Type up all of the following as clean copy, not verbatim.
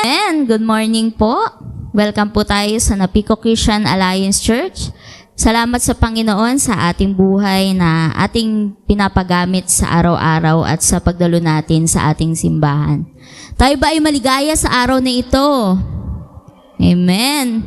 Amen! Good morning po. Welcome po tayo sa Napico Christian Alliance Church. Salamat sa Panginoon sa ating buhay na ating pinapagamit sa araw-araw at sa pagdalo natin sa ating simbahan. Tayo ba ay maligaya sa araw na ito? Amen!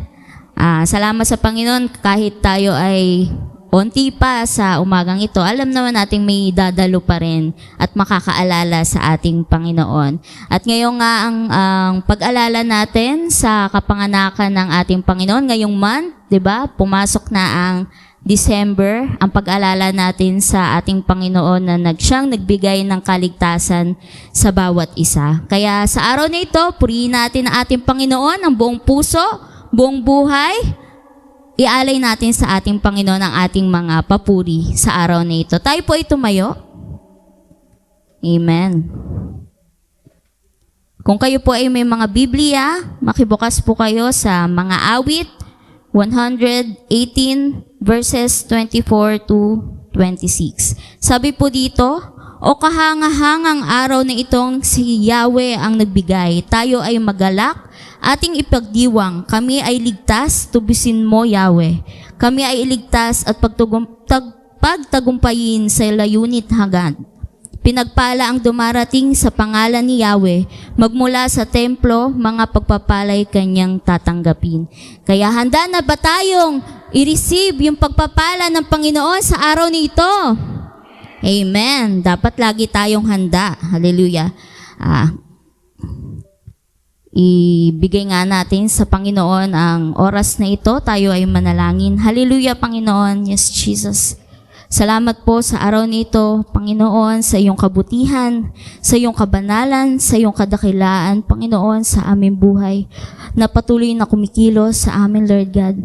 Salamat sa Panginoon kahit tayo ay onti pa sa umagang ito, alam naman natin may dadalo pa rin at makakaalala sa ating Panginoon. At ngayon nga ang pag-alala natin sa kapanganakan ng ating Panginoon, ngayong month, 'di ba? Pumasok na ang December, ang pag-alala natin sa ating Panginoon na siyang nagbigay ng kaligtasan sa bawat isa. Kaya sa araw na ito, purihin natin ang ating Panginoon ng buong puso, buong buhay. Ialay natin sa ating Panginoon ang ating mga papuri sa araw na ito. Tayo po ay tumayo. Amen. Kung kayo po ay may mga Biblia, makibukas po kayo sa mga awit 118 verses 24 to 26. Sabi po dito, o kahangahangang araw na itong si Yahweh ang nagbigay, tayo ay magalak, ating ipagdiwang, kami ay ligtas, tubusin mo, Yahweh. Kami ay iligtas at pagtagumpayin sa layunit hagad. Pinagpala ang dumarating sa pangalan ni Yahweh, magmula sa templo, mga pagpapalay kanyang tatanggapin. Kaya handa na ba tayong i-receive yung pagpapala ng Panginoon sa araw nito? Amen. Dapat lagi tayong handa. Hallelujah. Ibigay nga natin sa Panginoon ang oras na ito. Tayo ay manalangin. Hallelujah, Panginoon. Yes, Jesus. Salamat po sa araw nito, Panginoon, sa iyong kabutihan, sa iyong kabanalan, sa iyong kadakilaan, Panginoon, sa aming buhay, na patuloy na kumikilos sa amin, Lord God.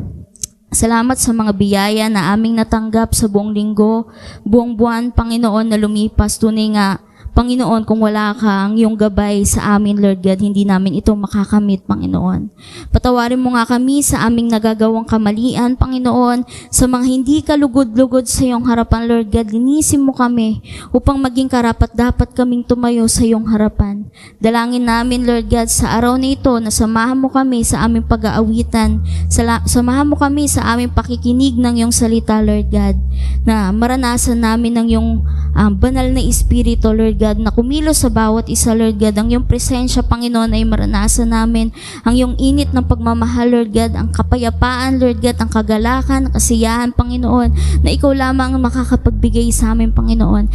Salamat sa mga biyaya na aming natanggap sa buong linggo, buong buwan, Panginoon, na lumipas. Tunay nga, Panginoon, kung wala kang iyong gabay sa amin, Lord God, hindi namin ito makakamit, Panginoon. Patawarin mo nga kami sa aming nagagawang kamalian, Panginoon, sa mga hindi kalugod-lugod sa iyong harapan, Lord God. Linisin mo kami upang maging karapat-dapat kaming tumayo sa iyong harapan. Dalangin namin, Lord God, sa araw na ito na samahan mo kami sa aming pag-aawitan, samahan mo kami sa aming pakikinig ng iyong salita, Lord God, na maranasan namin ng iyong banal na Espiritu, Lord God, na kumilos sa bawat isa, Lord God. Ang iyong presensya, Panginoon, ay maranasan namin. Ang iyong init ng pagmamahal, Lord God, ang kapayapaan, Lord God, ang kagalakan, kasiyahan, Panginoon, na ikaw lamang ang makakapagbigay sa amin, Panginoon.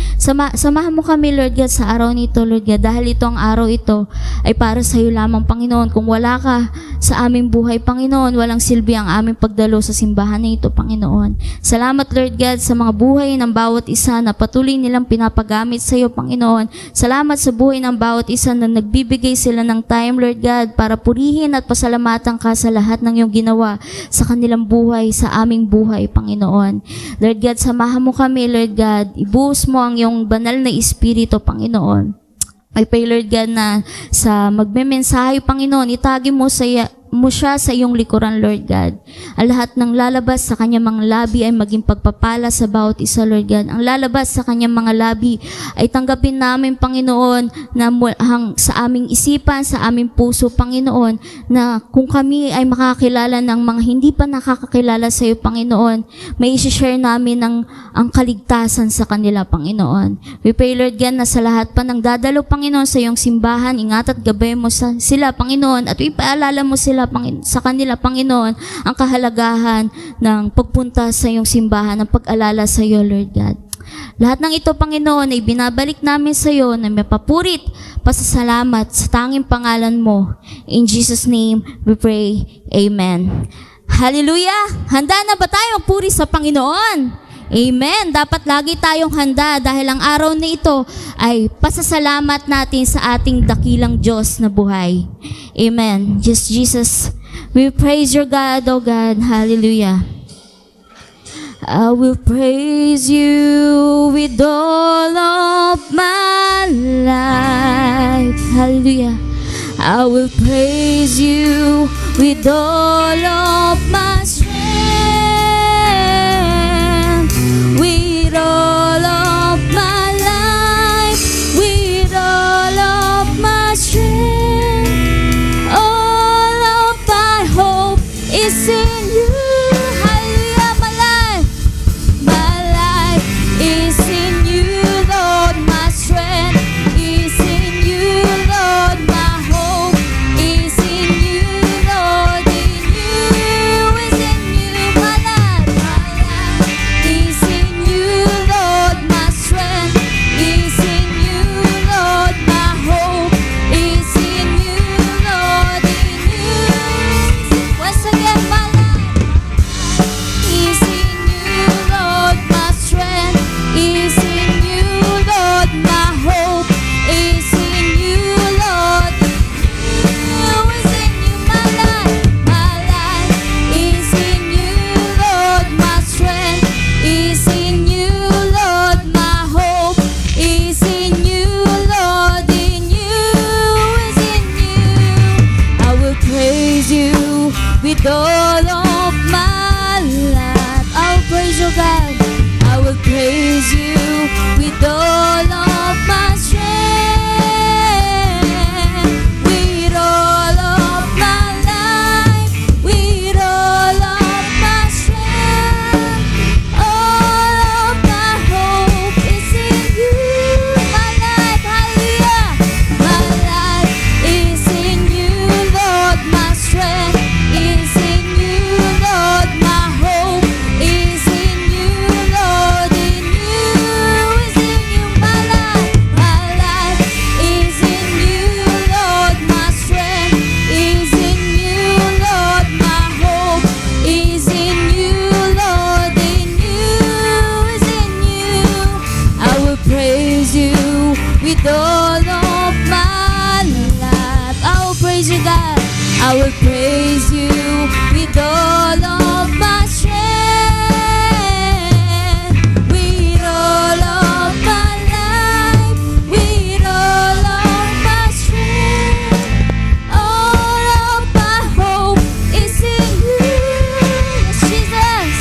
Samahan mo kami, Lord God, sa araw nito, Lord God, dahil itong araw ito ay para sa iyo lamang, Panginoon. Kung wala ka sa aming buhay, Panginoon, walang silbi ang aming pagdalo sa simbahan na ito, Panginoon. Salamat, Lord God, sa mga buhay ng bawat isa na patuloy nilang pinapagamit sa iyo, Panginoon. Salamat sa buhay ng bawat isa na nagbibigay sila ng time, Lord God, para purihin at pasalamatan ka sa lahat ng iyong ginawa sa kanilang buhay, sa aming buhay, Panginoon. Lord God, samahan mo kami, Lord God. Ibuhos mo ang iyong banal na Espiritu, Panginoon. I pray, Lord God, na sa magmemensahe, Panginoon, itagi mo siya sa iyong likuran, Lord God. Ang lahat ng lalabas sa kanyang mga labi ay maging pagpapala sa bawat isa, Lord God. Ang lalabas sa kanyang mga labi ay tanggapin namin, Panginoon, na sa aming isipan, sa aming puso, Panginoon, na kung kami ay makakilala ng mga hindi pa nakakakilala sa iyo, Panginoon, may isi-share namin ang kaligtasan sa kanila, Panginoon. We pray, Lord God, na sa lahat pa ng dadalo, Panginoon, sa iyong simbahan, ingat at gabay mo sila, Panginoon, at ipaalala mo sila sa kanila, Panginoon, ang kahalagahan ng pagpunta sa iyong simbahan, ng pag-alala sa iyo, Lord God. Lahat ng ito, Panginoon, ay binabalik namin sa iyo na may papurit, pasasalamat sa tanging pangalan mo. In Jesus' name, we pray. Amen. Hallelujah! Handa na ba tayo magpuri sa Panginoon? Amen. Dapat lagi tayong handa dahil ang araw na ito ay pasasalamat natin sa ating dakilang Diyos na buhay. Amen. Just Jesus, we praise your God, oh God. Hallelujah. I will praise you with all of my life. Hallelujah. I will praise you with all of my strength. With all of my life, with all of my strength. Oh, I will praise you with all of my strength, with all of my life, with all of my strength. All of my hope is in you, yes, Jesus.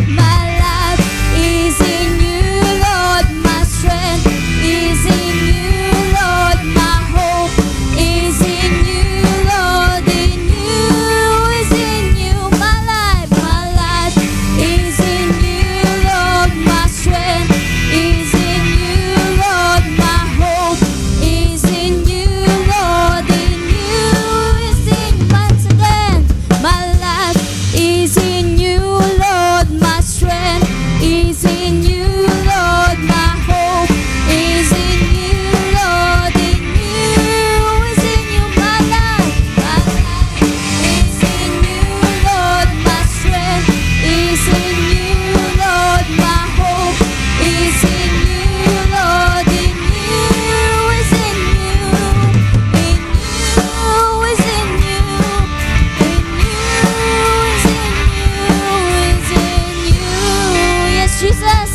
My life is in you, Lord. My strength is in you, Lord. My hope is in you, Lord. In you is in you. My life is in you, Lord. My strength is in you, Lord. My hope is in you, Lord. In you is in once again. My life is in you, Lord. My strength is in you, Lord. My hope is in you, Lord. In you is in you. My life is in you, Lord. My strength is in you, Lord. My hope is in you, Lord. In you is in you. In you is in you. In you is in you. Yes, Jesus.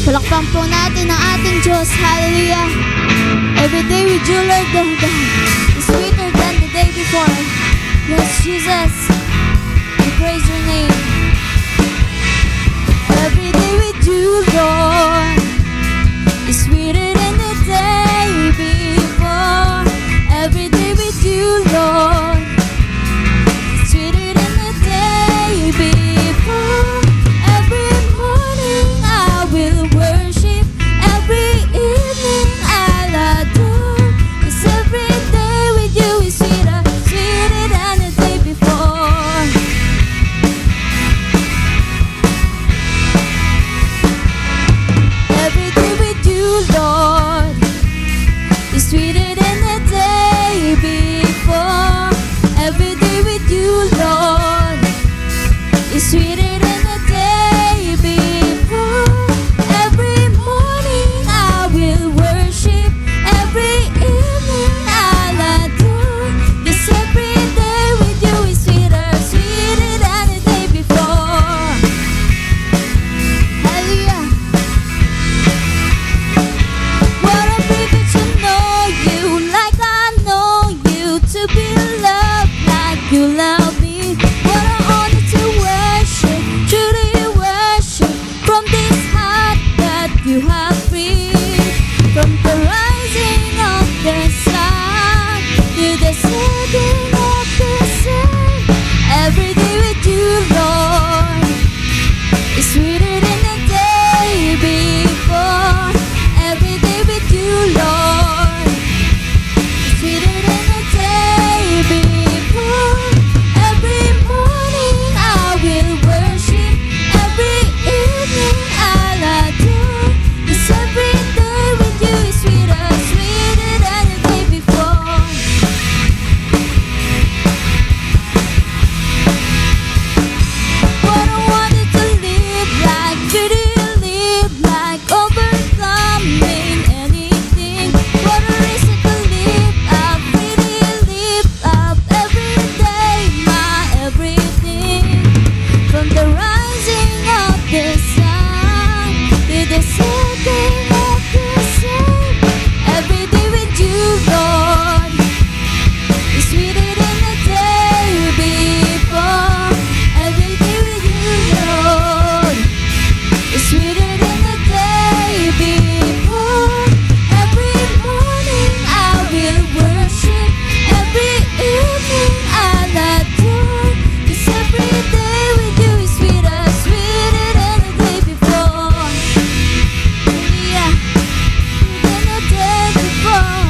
Palakpan po natin ang ating Diyos. Hallelujah. Every day with you, Lord God, is sweeter than the day before. Yes, Jesus. We praise your name. Every day with you, Lord, is sweeter than the day before. Every day with you, Lord, is sweeter than the day before. Every morning I will worship. Every evening I'll adore. 'Cause every day with you is sweeter, sweeter than the day before. Every day with you, Lord, is sweeter than the day before. Every day with you, Lord, is sweeter than the day before. Every morning I will worship. Every evening I'll adore. 'Cause every day with you is sweeter, sweeter than the day before. Hallelujah. What a privilege to know you like I know you, to be loved like you love me. What an honor to worship, truly worship, from this heart that you have freed. From the rising of the sun to the setting of the sun. Every day with you, Lord, is sweeter than the day before. Every day with you, Lord, is sweeter than the day before. Every morning I will worship. Every evening I'll adore. 'Cause every day with you is sweeter, sweeter than the day before. What a wonder to live like, pretty live like, overcoming anything. What a reason to live up, pretty live up every day, my everything. From the rising of the sun to the setting of the sun. Every day with you, Lord, is sweeter than the day before. Every day with you, Lord, is sweeter than the day before. Every morning I will worship. Every evening I'll adore. 'Cause every day with you is sweeter, sweeter than the day before. Yeah, than the day before.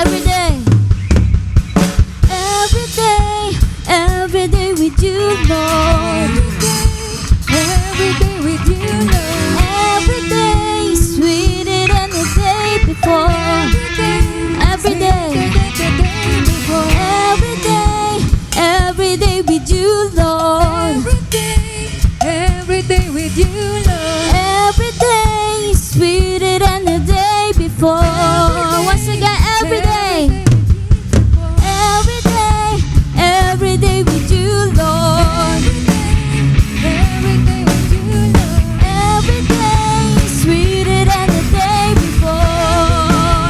Every day, every day, every day with you, Lord. Every day with you, Lord. Every day is sweeter than the day before. Every day, every day with you, Lord. Every day with you, Lord. Every day is sweet. before. Once again, every day. Every day with you, Lord. Every day is sweeter than the day before.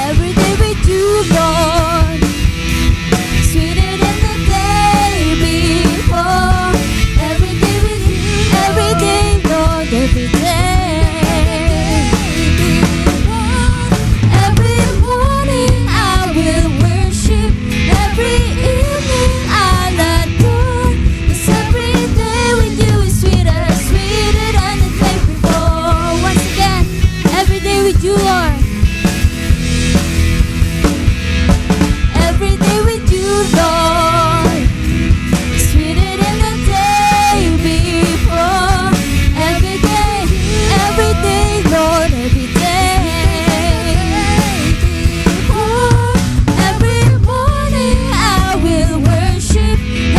Every day with you, Lord. Sweeter than the day before. Every day with you, every day, Lord, every day. Every morning I will worship. Every evening I'll adore. 'Cause every day with you is sweeter, sweeter than the day before. Once again, every day with you, Lord. Every day with you, Lord. Sweeter than the day before. Every day, Lord, every day. Every morning I will worship.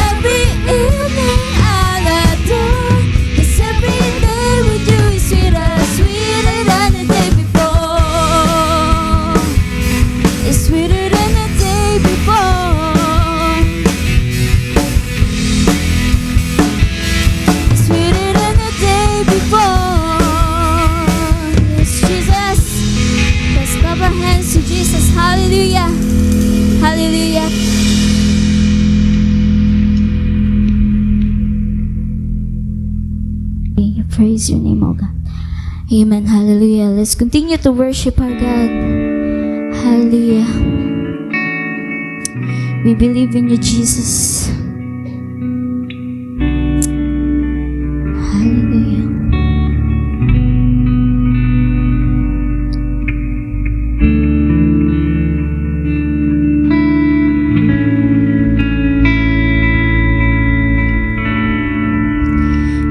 Every evening I'll adore. 'Cause every day with you is sweeter, sweeter than the day before. It's sweeter than the day before. It's sweeter than the day before. Yes, Jesus. Let's clap our hands to Jesus. Hallelujah. Hallelujah. Praise your name, oh God. Amen. Hallelujah. Let's continue to worship our God. Hallelujah. We believe in you, Jesus. Hallelujah.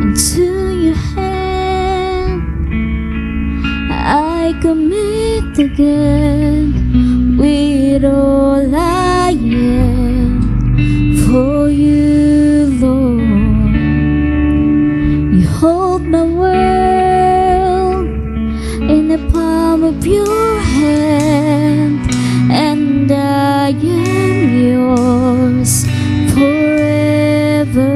Into your hand I commit again with all I am for you, Lord. You hold my world in the palm of your hand, and I am yours forever.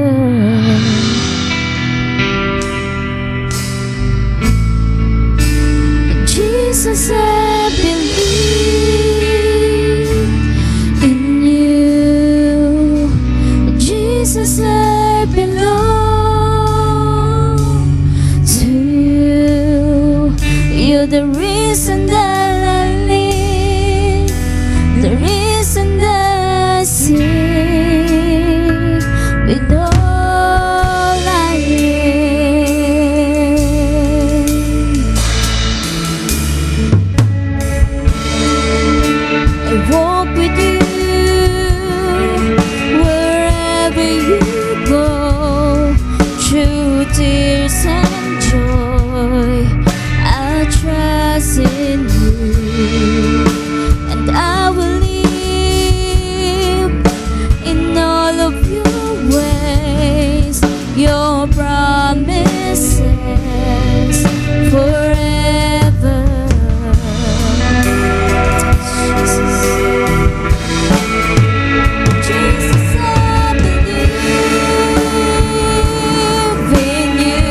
Jesus, I believe in you. Jesus, I belong to you. You're the reason that I live, the reason that I sing with all I am. I walk with you wherever you go, through tears and joy. I trust in you, and I will live in all of your ways, your promises forever. Jesus, I believe in you.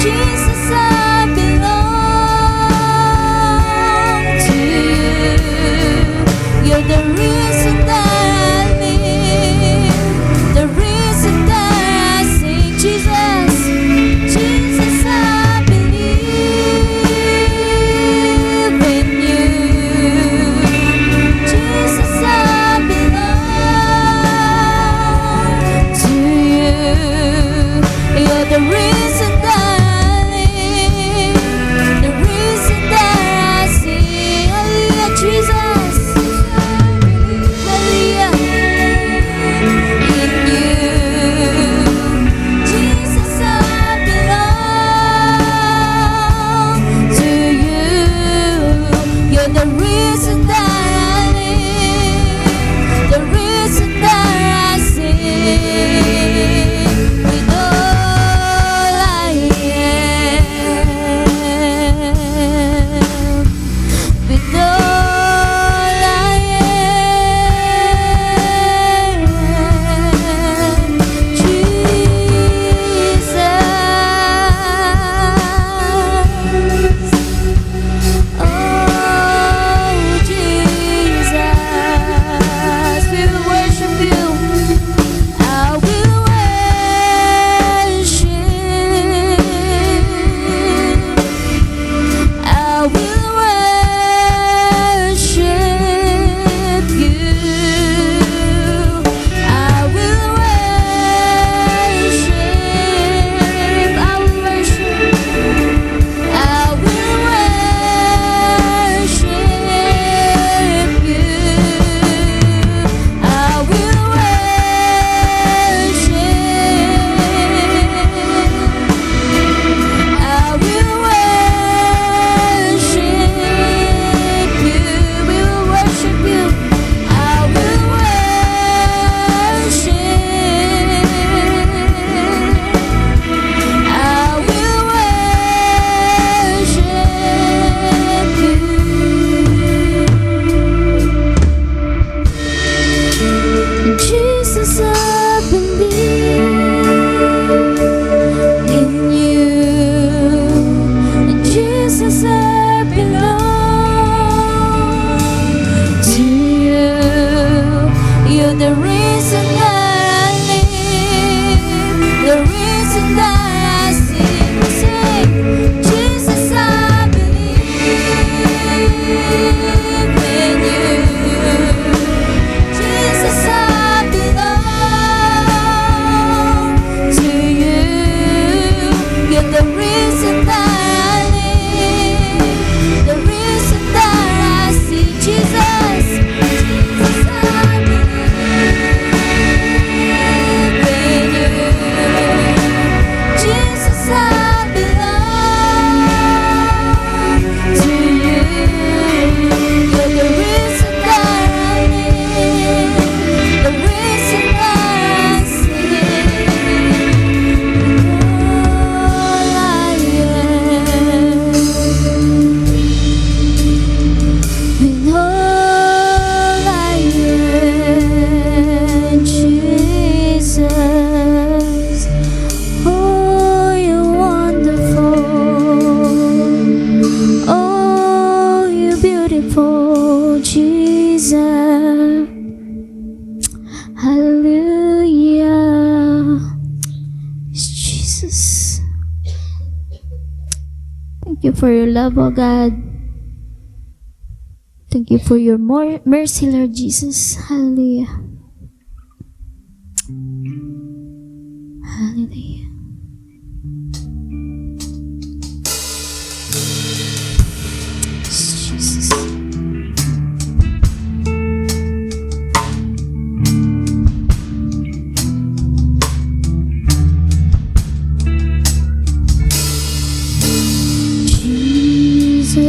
Jesus, I belong to you. You're the reason that I live, the reason that I sing. Jesus, reason that I sing. Sing, Jesus, I believe in you. Jesus, I belong to you. You're the reason that I live, the reason that I see. Jesus, Jesus, I believe in you. Jesus, I belong to you. You're the reason that I live, the reason that I sing. All I am, in all I am, Jesus. Oh, you're wonderful. Oh, you're beautiful, Jesus. Hallelujah. Yes, Jesus. Thank you for your love, oh God. Thank you for your more mercy, Lord Jesus. Hallelujah. Hallelujah. Yes, Jesus.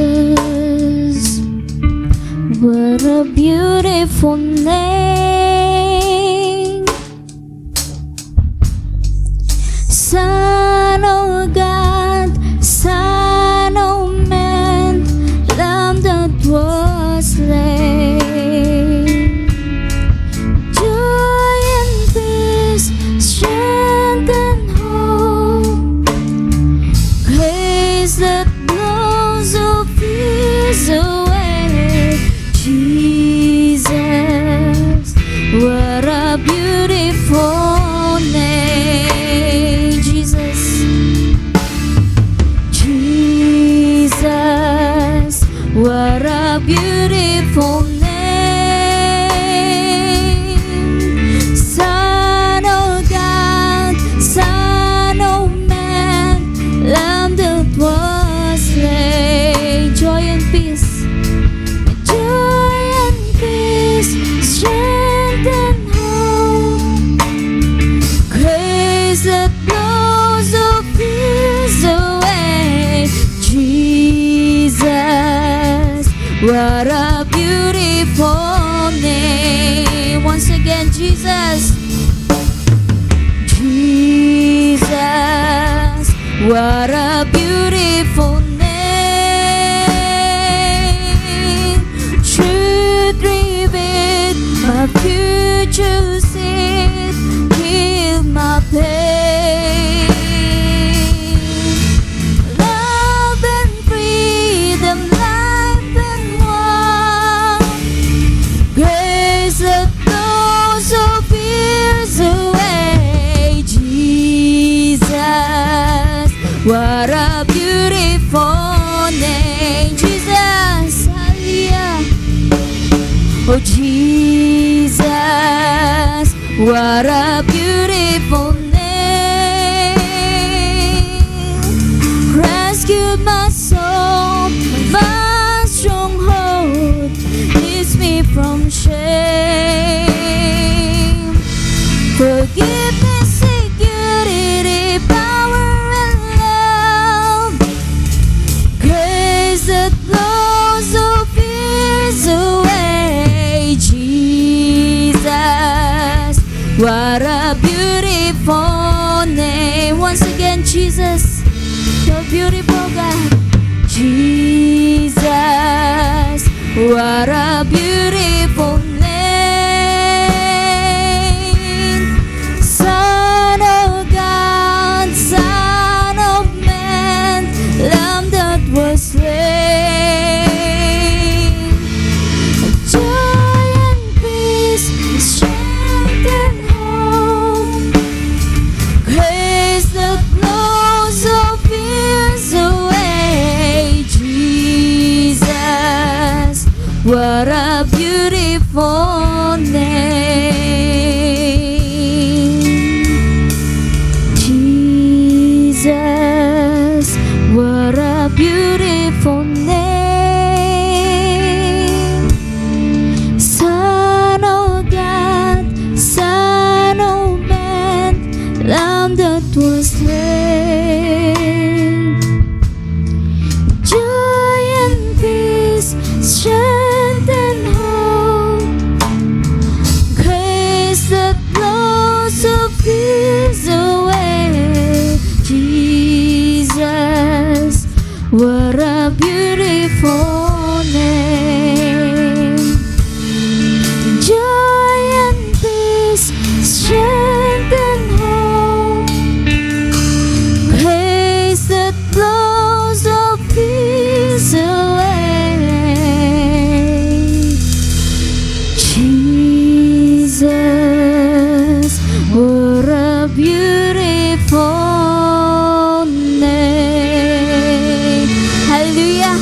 Jesus, what a beautiful name. Son of God, Son of Man, Lamb that was slain. Joy and peace, strength and hope, grace that blows all fears away. Jesus, what a beautiful name. Jesus, Jesus, what a beautiful name. Son of God, Son of Man, Lamb that was slain. Joy and peace, joy and peace, strength and hope, grace that blows all fears away. Jesus, what a beautiful name. Once again, Jesus. Jesus, what a beautiful name. Truth revealed, my future sin, heal my pain. Love and freedom, life and warmth, grace that blows all fears away. Jesus, what a beautiful name. Jesus, hallelujah. Oh, Jesus, what a beautiful name. Rescued my soul, my stronghold, lifts me from shame. Forgiveness, security, power and love, grace that blows all fears away. Jesus, what a beautiful name. Once again, Jesus, you're beautiful, God. Jesus, what a beautiful name. Son of God, Son of Man, Lamb that was slain. Joy and peace, strength and hope, grace that Jesus, what a beautiful name. Son of God, Son of Man, Lamb that was slain. Joy and peace, strength and hope, grace that blows of fears away. Jesus, what a beautiful name. Joy and peace, strength and hope, grace that blows all peace away. Jesus, what a beautiful name. Hallelujah!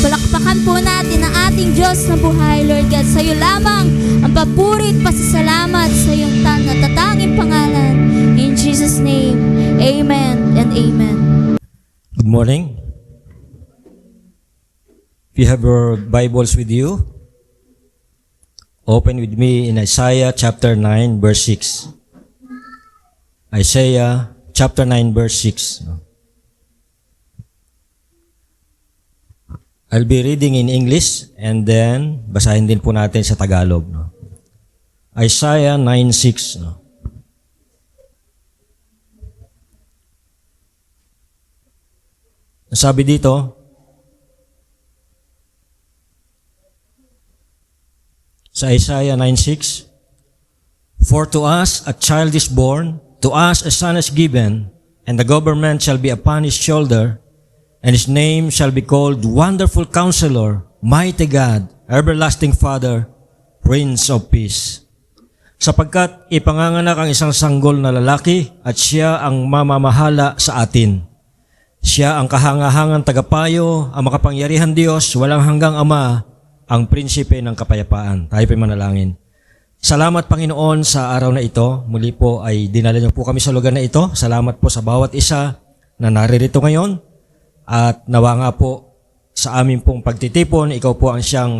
Palakpakan po natin ang ating Diyos na buhay, Lord God. Sa iyo lamang ang papuri at pasasalamat sa iyong natatanging pangalan. In Jesus' name, amen and amen. Good morning. If you have your Bibles with you, open with me in Isaiah chapter 9, verse 6. Isaiah chapter 9, verse 6. I'll be reading in English and then basahin din po natin sa Tagalog. Isaiah 9:6. Sabi dito, sa Isaiah 9:6, for to us a child is born, to us a son is given, and the government shall be upon his shoulder, and his name shall be called Wonderful Counselor, Mighty God, Everlasting Father, Prince of Peace. Sapagkat ipanganganak ang isang sanggol na lalaki at siya ang mamamahala sa atin. Siya ang kahangahangang tagapayo, ang makapangyarihan Diyos, walang hanggang Ama, ang prinsipe ng kapayapaan. Tayo po'y manalangin. Salamat Panginoon sa araw na ito. Muli po ay dinala niyo po kami sa lugar na ito. Salamat po sa bawat isa na naririto ngayon. At nawa nga po sa aming pong pagtitipon, ikaw po ang siyang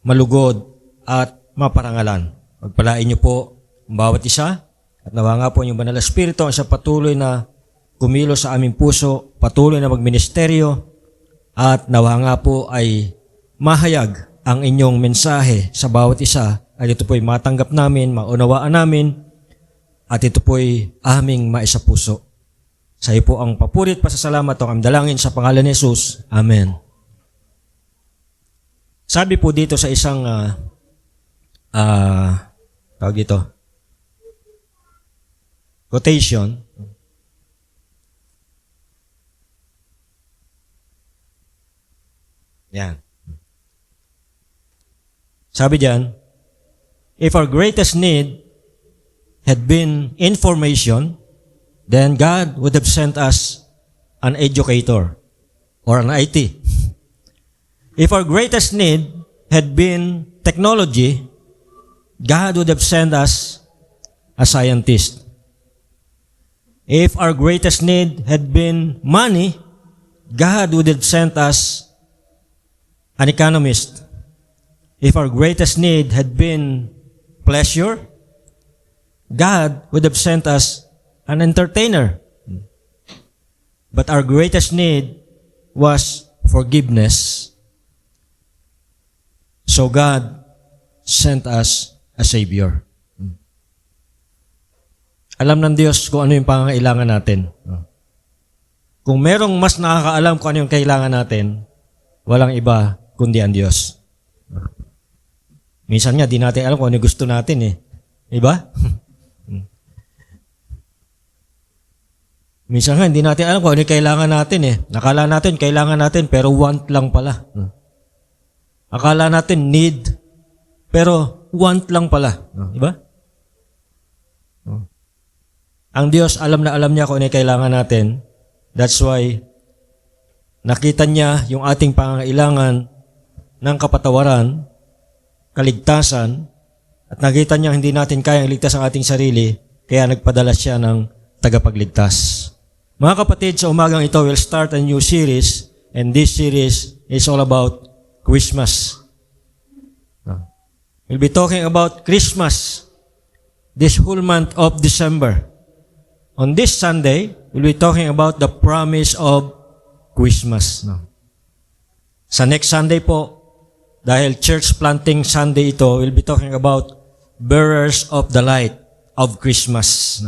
malugod at maparangalan. Pagpalain niyo po ang bawat isa. At nawa nga po yung Banal na Espiritu ang siyang patuloy na kumilo sa aming puso, patuloy na magministeryo. At nawa nga po ay mahayag ang inyong mensahe sa bawat isa. At ito po'y matanggap namin, maunawaan namin, at ito po'y aming maisapuso. Sa iyo po ang papuri at pasasalamat o ang dalangin sa pangalan ni Jesus. Amen. Sabi po dito sa isang tawag dito, quotation, yan. Sabi diyan, if our greatest need had been information, then God would have sent us an educator or an IT. If our greatest need had been technology, God would have sent us a scientist. If our greatest need had been money, God would have sent us an economist. If our greatest need had been pleasure, God would have sent us an entertainer. But our greatest need was forgiveness. So God sent us a Savior. Alam ng Diyos kung ano yung pangangailangan natin. Kung merong mas nakakaalam kung ano yung kailangan natin, walang iba kundi ang Diyos. Minsan nga, di natin alam kung ano yung gusto natin eh. Diba? Minsan nga, hindi natin alam kung ano yung kailangan natin eh. Nakala natin, kailangan natin, pero want lang pala. Akala natin need, pero want lang pala. Diba? Ang Diyos, alam na alam niya kung ano yung kailangan natin. That's why, nakita niya yung ating pangangailangan ng kapatawaran, kaligtasan, at nakita niya hindi natin kayang ligtas ang ating sarili, kaya nagpadala siya ng tagapagligtas. Mga kapatid, sa umagang ito, we'll start a new series, and this series is all about Christmas. We'll be talking about Christmas this whole month of December. On this Sunday, we'll be talking about the promise of Christmas. Sa next Sunday po, dahil Church Planting Sunday ito, we'll be talking about bearers of the light of Christmas.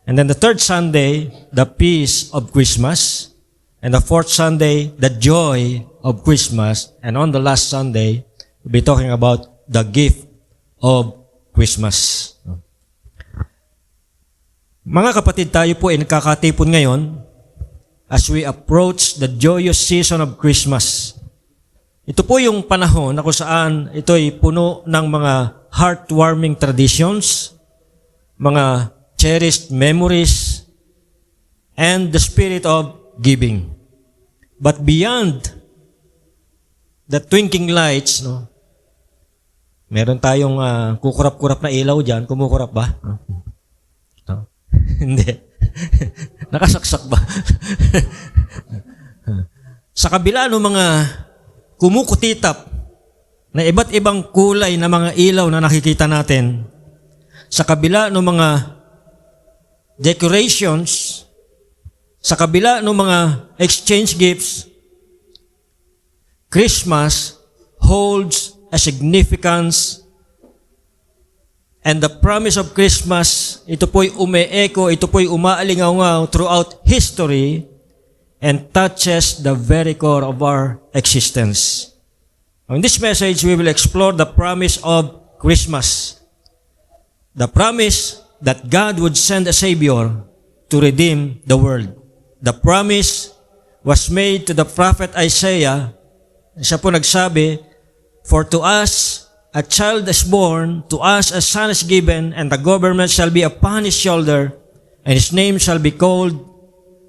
And then the third Sunday, the peace of Christmas. And the fourth Sunday, the joy of Christmas. And on the last Sunday, we'll be talking about the gift of Christmas. Mga kapatid, tayo po ay nakakatipon ngayon as we approach the joyous season of Christmas. Ito po yung panahon na kung saan ito ay puno ng mga heartwarming traditions, mga cherished memories, and the spirit of giving. But beyond the twinkling lights, meron tayong kukurap-kurap na ilaw dyan. Kumukurap ba? No? Hindi. Nakasaksak ba? Sa kabila ng mga kumukutitap na iba't ibang kulay na mga ilaw na nakikita natin, sa kabila ng mga decorations, sa kabila ng mga exchange gifts, Christmas holds a significance, and the promise of Christmas, ito po'y ume-echo, ito po'y umaalingaw throughout history and touches the very core of our existence. In this message, we will explore the promise of Christmas. The promise that God would send a Savior to redeem the world. The promise was made to the prophet Isaiah. Siya po nagsabi, "For to us a child is born, to us a son is given, and the government shall be upon his shoulder, and his name shall be called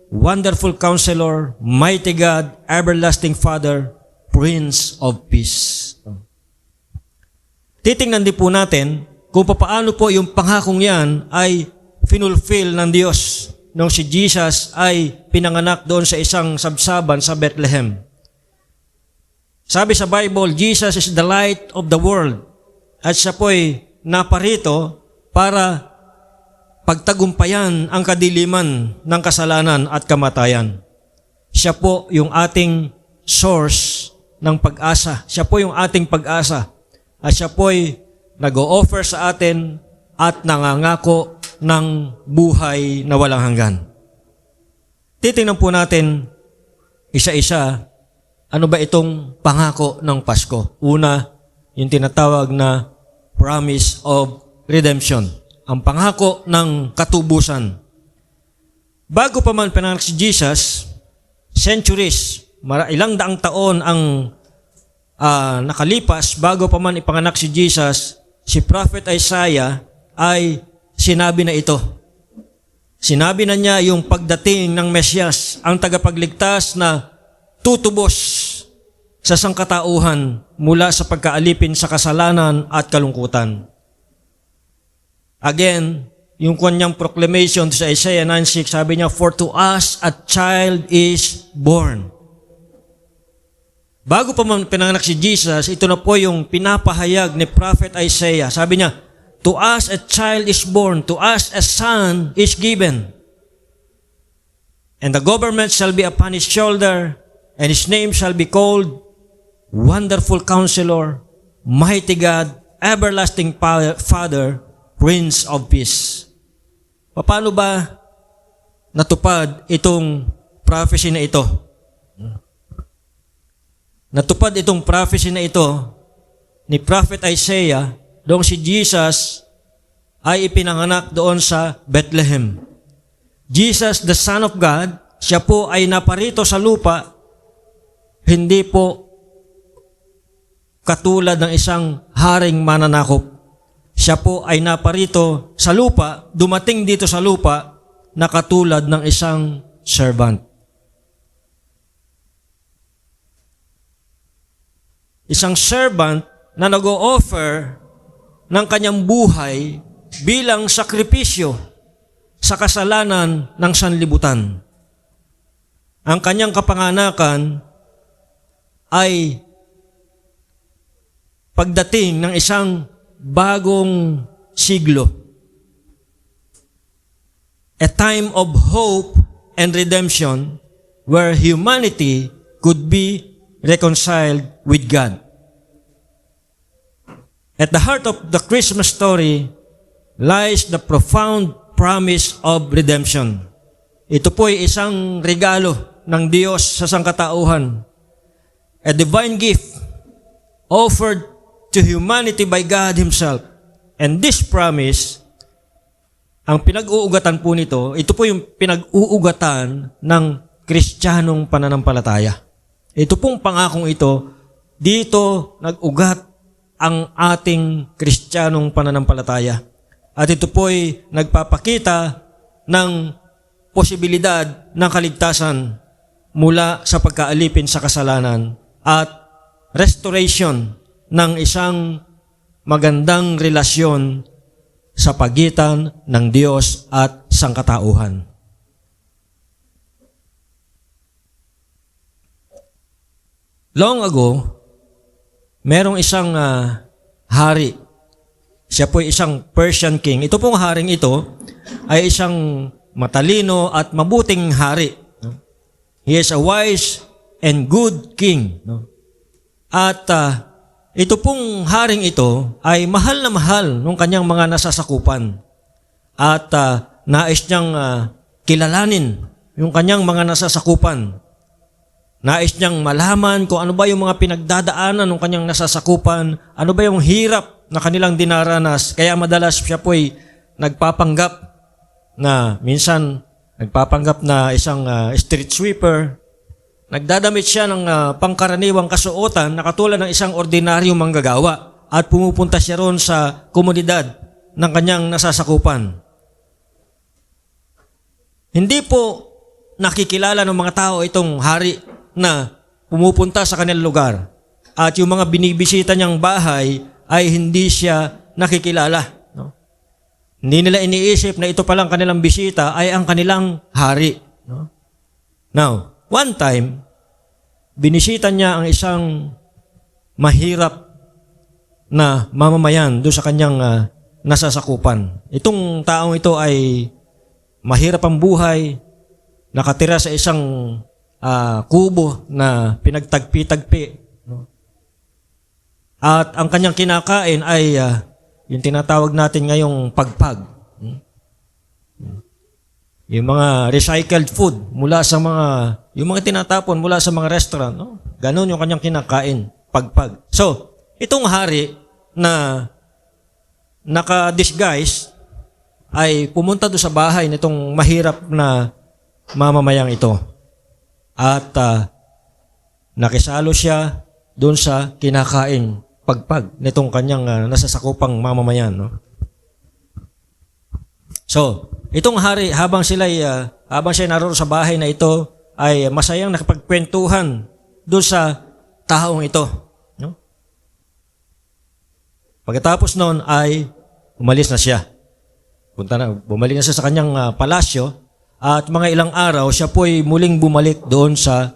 Wonderful Counselor, Mighty God, Everlasting Father, Prince of Peace." Titingnan din po natin kung paano po yung pangakong yan ay finulfill ng Diyos nung si Jesus ay pinanganak doon sa isang sabsaban sa Bethlehem. Sabi sa Bible, Jesus is the light of the world. At siya po'y naparito para pagtagumpayan ang kadiliman ng kasalanan at kamatayan. Siya po yung ating source ng pag-asa. Siya po yung ating pag-asa. At siya po'y nag-o-offer sa atin at nangangako ng buhay na walang hanggan. Titingnan po natin isa-isa, ano ba itong pangako ng Pasko? Una, yung tinatawag na promise of redemption. Ang pangako ng katubusan. Bago pa man pinanganak si Jesus, centuries, ilang daang taon ang nakalipas bago pa man ipanganak si Jesus, si Prophet Isaiah ay sinabi na ito. Sinabi na niya yung pagdating ng Mesyas, ang tagapagligtas na tutubos sa sangkatauhan mula sa pagkaalipin sa kasalanan at kalungkutan. Again, yung kanyang proclamation sa Isaiah 9:6, sabi niya, "For to us a child is born." Bago pa man pinanganak si Jesus, ito na po yung pinapahayag ni Prophet Isaiah. Sabi niya, "To us a child is born, to us a son is given. And the government shall be upon his shoulder, and his name shall be called Wonderful Counselor, Mighty God, Everlasting Father, Prince of Peace." Paano ba natupad itong prophecy na ito? Natupad itong prophecy na ito ni Prophet Isaiah doon si Jesus ay ipinanganak doon sa Bethlehem. Jesus, the Son of God, siya po ay naparito sa lupa, hindi po katulad ng isang haring mananakop. Siya po ay naparito sa lupa, dumating dito sa lupa na katulad ng isang servant. Isang servant na nag-o-offer ng kanyang buhay bilang sakripisyo sa kasalanan ng sanlibutan. Ang kanyang kapanganakan ay pagdating ng isang bagong siglo. A time of hope and redemption where humanity could be reconciled with God. At the heart of the Christmas story lies the profound promise of redemption. Ito po ay isang regalo ng Diyos sa sangkatauhan. A divine gift offered to humanity by God Himself. And this promise, ang pinag-uugatan po nito, ito po yung pinag-uugatan ng Kristiyanong pananampalataya. Ito pong pangakong ito, dito nag-ugat ang ating Kristiyanong pananampalataya. At ito po ay nagpapakita ng posibilidad ng kaligtasan mula sa pagkaalipin sa kasalanan at restoration ng isang magandang relasyon sa pagitan ng Diyos at sangkatauhan. Long ago, merong isang hari. Siya po ay isang Persian king. Ito pong haring ito ay isang matalino at mabuting hari. He is a wise and good king. At ito pong haring ito ay mahal na mahal ng kanyang mga nasasakupan. At nais niyang kilalanin yung kanyang mga nasasakupan. Nais niyang malaman kung ano ba yung mga pinagdadaanan ng kanyang nasasakupan, ano ba yung hirap na kanilang dinaranas. Kaya madalas siya po ay nagpapanggap na minsan nagpapanggap na isang street sweeper. Nagdadamit siya ng pangkaraniwang kasuotan na katulad ng isang ordinaryong manggagawa at pumupunta siya roon sa komunidad ng kanyang nasasakupan. Hindi po nakikilala ng mga tao itong hari na pumupunta sa kanilang lugar. At yung mga binibisita niyang bahay ay hindi siya nakikilala. No? Hindi nila iniisip na ito palang kanilang bisita ay ang kanilang hari. No? Now, one time, binisita niya ang isang mahirap na mamamayan doon sa kanyang nasasakupan. Itong taong ito ay mahirap ang buhay, nakatira sa isang kubo na pinagtagpi-tagpi. No? At ang kanyang kinakain ay yung tinatawag natin ngayong pagpag. Yung mga recycled food mula sa yung mga tinatapon mula sa mga restaurant. No? Ganon yung kanyang kinakain, pagpag. So, itong hari na naka-disguise ay pumunta doon sa bahay nitong mahirap na mamamayang ito. At nakisalo siya doon sa kinakain pagpag nitong kanyang nasasakupang mamamayan. No? So, itong hari, habang siya naroon sa bahay na ito, ay masayang nakapagkwentuhan doon sa taong ito. No? Pagkatapos noon ay umalis na siya. Bumalik na siya sa kanyang palasyo. At mga ilang araw, siya po ay muling bumalik doon sa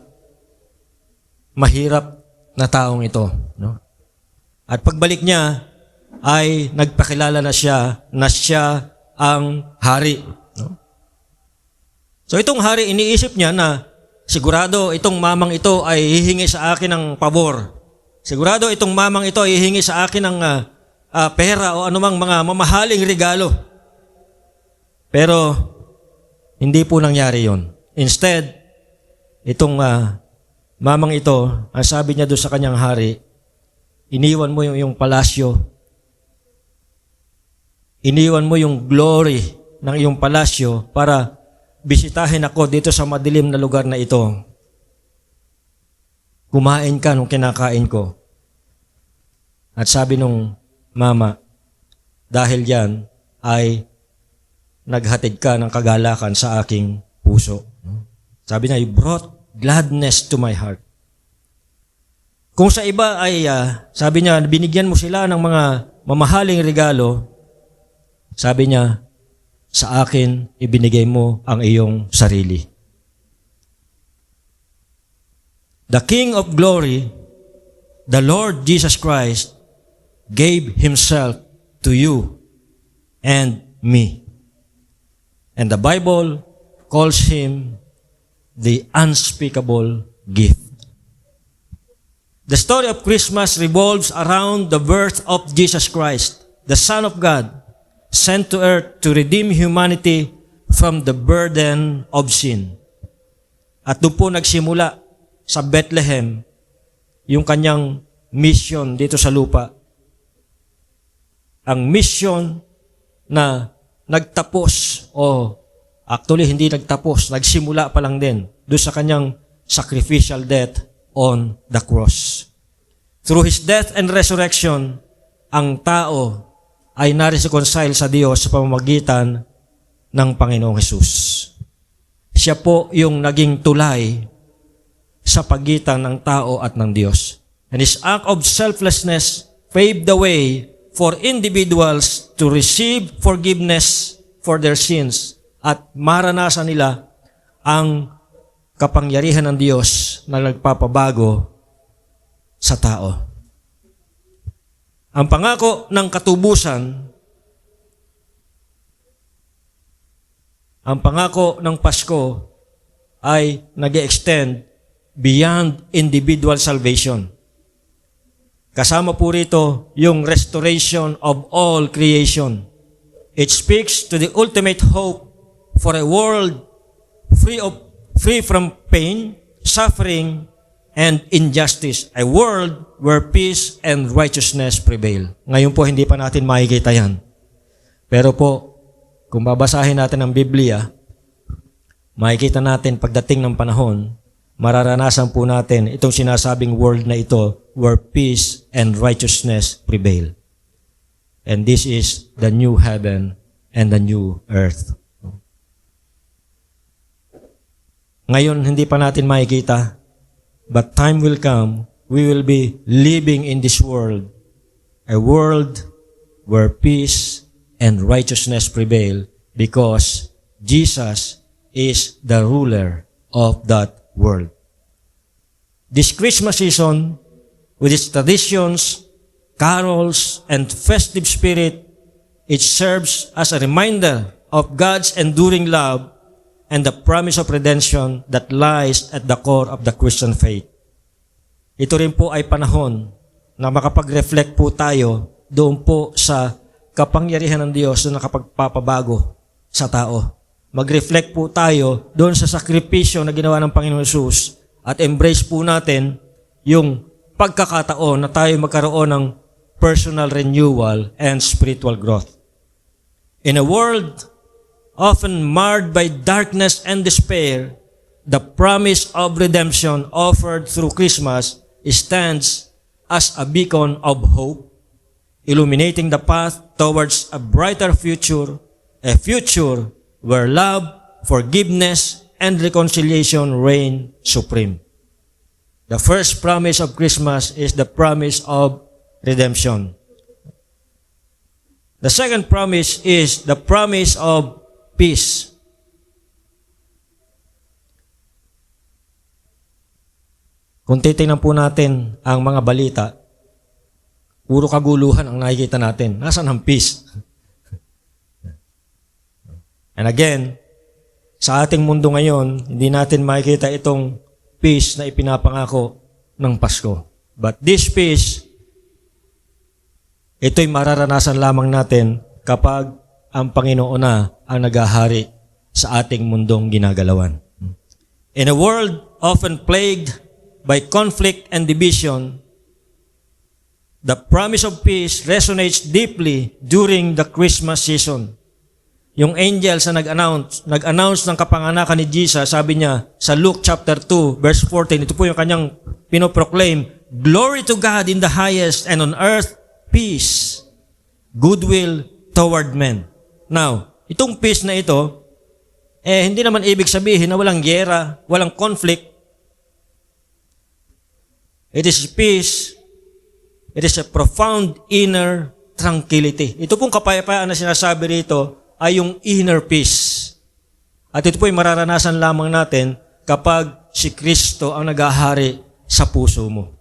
mahirap na taong ito. No? At pagbalik niya, ay nagpakilala na siya ang hari. No? So itong hari, iniisip niya na sigurado itong mamang ito ay hihingi sa akin ng pabor. Sigurado itong mamang ito ay hihingi sa akin ng pera o anumang mga mamahaling regalo. Pero hindi po nangyari yon. Instead, itong mamang ito, ang sabi niya doon sa kanyang hari, iniwan mo yung palasyo, iniwan mo yung glory ng iyong palasyo para bisitahin ako dito sa madilim na lugar na ito. Kumain ka nung kinakain ko. At sabi nung mama, dahil yan ay naghatid ka ng kagalakan sa aking puso. Sabi niya, you brought gladness to my heart. Kung sa iba ay, sabi niya, binigyan mo sila ng mga mamahaling regalo, sabi niya, sa akin ibinigay mo ang iyong sarili. The King of Glory, the Lord Jesus Christ, gave Himself to you and me. And the Bible calls Him the unspeakable gift. The story of Christmas revolves around the birth of Jesus Christ, the Son of God, sent to earth to redeem humanity from the burden of sin. At doon po nagsimula sa Bethlehem yung kanyang mission dito sa lupa. Ang mission na nagtapos o actually hindi nagtapos, nagsimula pa lang din doon sa kanyang sacrificial death on the cross. Through His death and resurrection, ang tao ay na-reconcile sa Diyos sa pamamagitan ng Panginoong Hesus. Siya po yung naging tulay sa pagitan ng tao at ng Diyos. And His act of selflessness paved the way for individuals to receive forgiveness for their sins at maranasan nila ang kapangyarihan ng Diyos na nagpapabago sa tao. Ang pangako ng katubusan, ang pangako ng Pasko ay nag-extend beyond individual salvation. Kasama po rito yung restoration of all creation. It speaks to the ultimate hope for a world free from pain, suffering, and injustice. A world where peace and righteousness prevail. Ngayon po hindi pa natin makikita yan. Pero po, kung babasahin natin ang Biblia, makikita natin pagdating ng panahon, mararanasan po natin itong sinasabing world na ito where peace and righteousness prevail. And this is the new heaven and the new earth. Ngayon, hindi pa natin makikita, but time will come, we will be living in this world, a world where peace and righteousness prevail because Jesus is the ruler of that world. This Christmas season, with its traditions, carols, and festive spirit, it serves as a reminder of God's enduring love and the promise of redemption that lies at the core of the Christian faith. Ito rin po ay panahon na makapag-reflect po tayo doon po sa kapangyarihan ng Diyos na nakapagpapabago sa tao. Mag-reflect po tayo doon sa sakripisyo na ginawa ng Panginoon Jesus at embrace po natin yung pagkakataon na tayo magkaroon ng personal renewal and spiritual growth. In a world often marred by darkness and despair, the promise of redemption offered through Christmas stands as a beacon of hope, illuminating the path towards a brighter future, a future where love, forgiveness, and reconciliation reign supreme. The first promise of Christmas is the promise of redemption. The second promise is the promise of peace. Kung titingnan po natin ang mga balita, puro kaguluhan ang nakikita natin. Nasaan ang peace? And again, sa ating mundo ngayon, hindi natin makikita itong peace na ipinapangako ng Pasko. But this peace, ito'y mararanasan lamang natin kapag ang Panginoon na ang naghahari sa ating mundong ginagalawan. In a world often plagued by conflict and division, the promise of peace resonates deeply during the Christmas season. Yung angels na nag-announce ng kapanganakan ni Jesus, sabi niya sa Luke chapter 2, verse 14, ito po yung kanyang pinoproclaim, "Glory to God in the highest, and on earth, peace, goodwill toward men." Now, itong peace na ito, hindi naman ibig sabihin na walang giyera, walang conflict. It is peace. It is a profound inner tranquility. Ito pong kapayapaan na sinasabi rito ay yung inner peace. At ito po ay mararanasan lamang natin kapag si Kristo ang naghahari sa puso mo.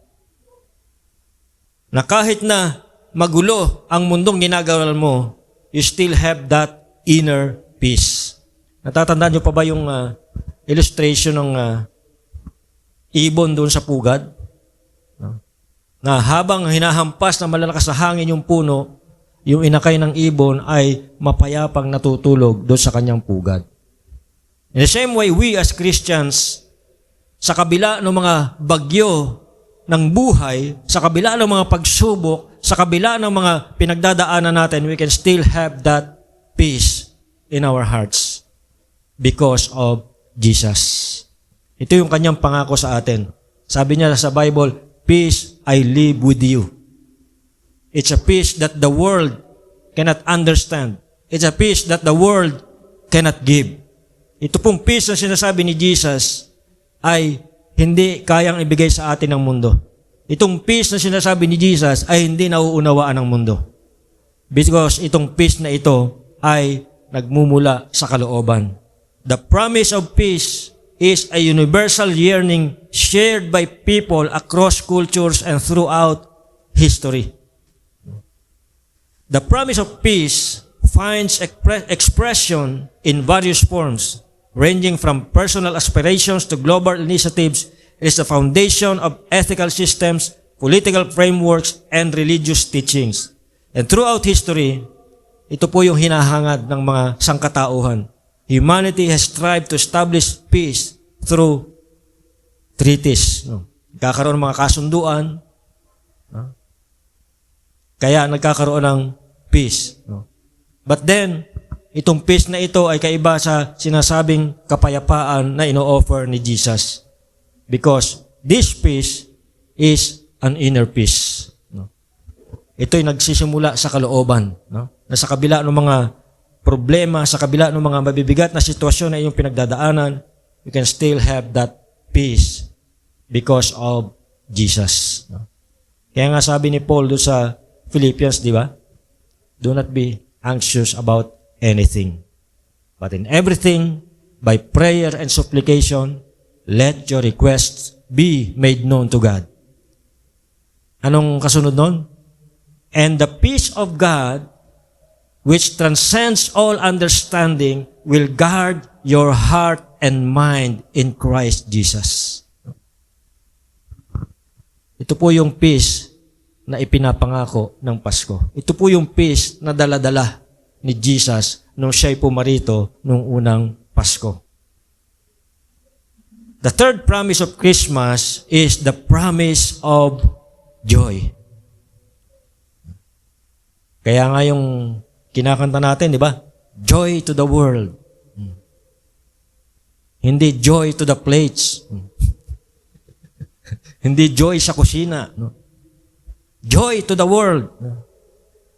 Na kahit na magulo ang mundong ginagawa mo, you still have that inner peace. Natatandaan niyo pa ba yung illustration ng ibon doon sa pugad? Na habang hinahampas na malalakas na hangin yung puno, yung inakay ng ibon ay mapayapang natutulog doon sa kanyang pugad. In the same way, we as Christians, sa kabila ng mga bagyo ng buhay, sa kabila ng mga pagsubok, sa kabila ng mga pinagdadaanan natin, we can still have that peace in our hearts because of Jesus. Ito yung kanyang pangako sa atin. Sabi niya sa Bible, peace I leave with you. It's a peace that the world cannot understand. It's a peace that the world cannot give. Ito pong peace na sinasabi ni Jesus ay hindi kayang ibigay sa atin ng mundo. Itong peace na sinasabi ni Jesus ay hindi nauunawaan ng mundo. Because itong peace na ito ay nagmumula sa kalooban. The promise of peace is a universal yearning shared by people across cultures and throughout history. The promise of peace finds expression in various forms, ranging from personal aspirations to global initiatives. It is the foundation of ethical systems, political frameworks, and religious teachings. And throughout history, ito po yung hinahangad ng mga sangkatauhan. Humanity has strived to establish peace through treaties. Nagkakaroon ng mga kasunduan. Kaya nagkakaroon ng peace. But then, itong peace na ito ay kaiba sa sinasabing kapayapaan na ino-offer ni Jesus. Because this peace is an inner peace. Ito'y nagsisimula sa kalooban. Na sa kabila ng mga problema, sa kabila ng mga mabibigat na sitwasyon na iyong pinagdadaanan, you can still have that peace because of Jesus. Kaya nga sabi ni Paul doon sa Philippians, di ba? Do not be anxious about anything. But in everything, by prayer and supplication, let your requests be made known to God. Anong kasunod nun? And the peace of God, which transcends all understanding, will guard your heart and mind in Christ Jesus. Ito po yung peace na ipinapangako ng Pasko. Ito po yung peace na dala-dala ni Jesus nung siya'y pumarito nung unang Pasko. The third promise of Christmas is the promise of joy. Kaya nga yung kinakanta natin, di ba? Joy to the world. Hindi joy to the plates. Hindi joy sa kusina. No? Joy to the world.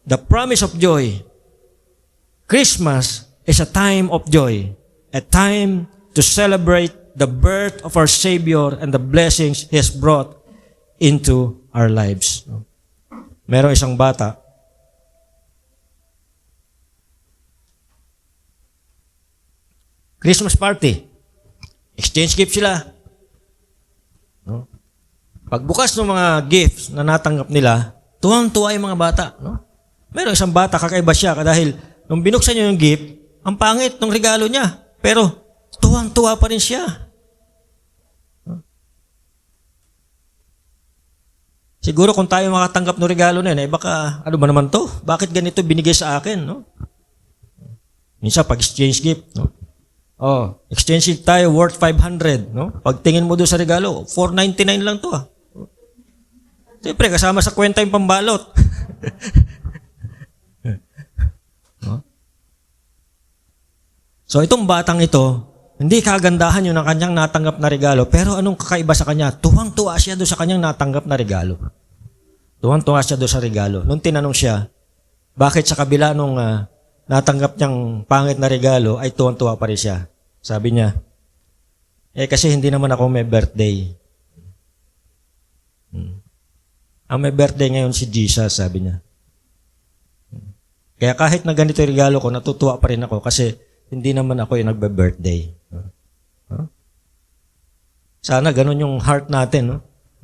The promise of joy. Christmas is a time of joy. A time to celebrate the birth of our Savior and the blessings He has brought into our lives. Merong isang bata, Christmas party. Exchange gift sila. No? Pagbukas ng mga gifts na natanggap nila, tuwang-tuwa yung mga bata. No? Meron isang bata, kakaiba siya dahil nung binuksan niya yung gift, ang pangit ng regalo niya. Pero tuwang-tuwa pa rin siya. No? Siguro kung tayo makatanggap ng regalo na yun, baka ano ba naman to? Bakit ganito binigay sa akin? No? Minsan pag-exchange gift, no? Oh, exchange gift tayo worth 500, no? Pagtingin mo doon sa regalo, 499 lang to ah. Siyempre, kasama sa kwenta yung pambalot. No? So, itong batang ito, hindi kagandahan yun ang kanyang natanggap na regalo, pero anong kakaiba sa kanya? Tuwang-tuwa siya doon sa kanyang natanggap na regalo. Tuwang-tuwa siya doon sa regalo. Nung tinanong siya, bakit sa kabila nung natanggap niyang pangit na regalo, ay tuwang-tuwa pa rin siya. Sabi niya, kasi hindi naman ako may birthday. Ang may birthday ngayon si Jesus, sabi niya. Kaya kahit na ganito yung regalo ko, natutuwa pa rin ako kasi hindi naman ako yung nagbe-birthday. Sana ganun yung heart natin. No?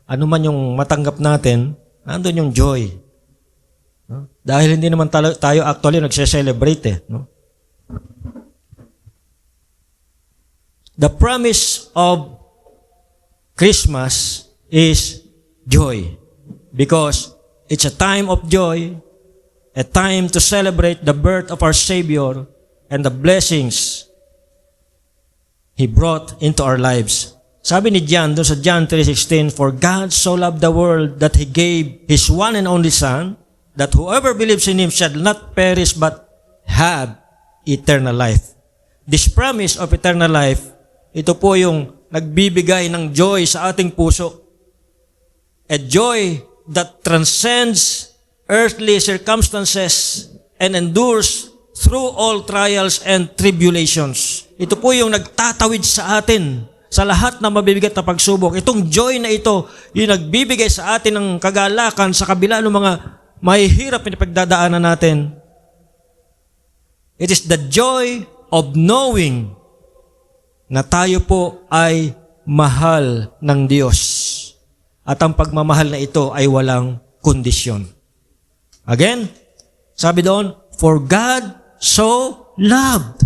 Ano man yung matanggap natin, nandun yung joy. No? Dahil hindi naman tayo actually nagse-celebrate eh. No? The promise of Christmas is joy because it's a time of joy, a time to celebrate the birth of our Savior and the blessings He brought into our lives. Sabi ni John, doon sa John 3:16, "For God so loved the world that He gave His one and only Son, that whoever believes in Him shall not perish but have eternal life." This promise of eternal life, ito po yung nagbibigay ng joy sa ating puso. A joy that transcends earthly circumstances and endures through all trials and tribulations. Ito po yung nagtatawid sa atin sa lahat ng mabibigat na pagsubok. Itong joy na ito, yung nagbibigay sa atin ng kagalakan sa kabila ng mga mahihirap na pagdadaanan natin. It is the joy of knowing na tayo po ay mahal ng Diyos. At ang pagmamahal na ito ay walang kondisyon. Again, sabi doon, "For God so loved."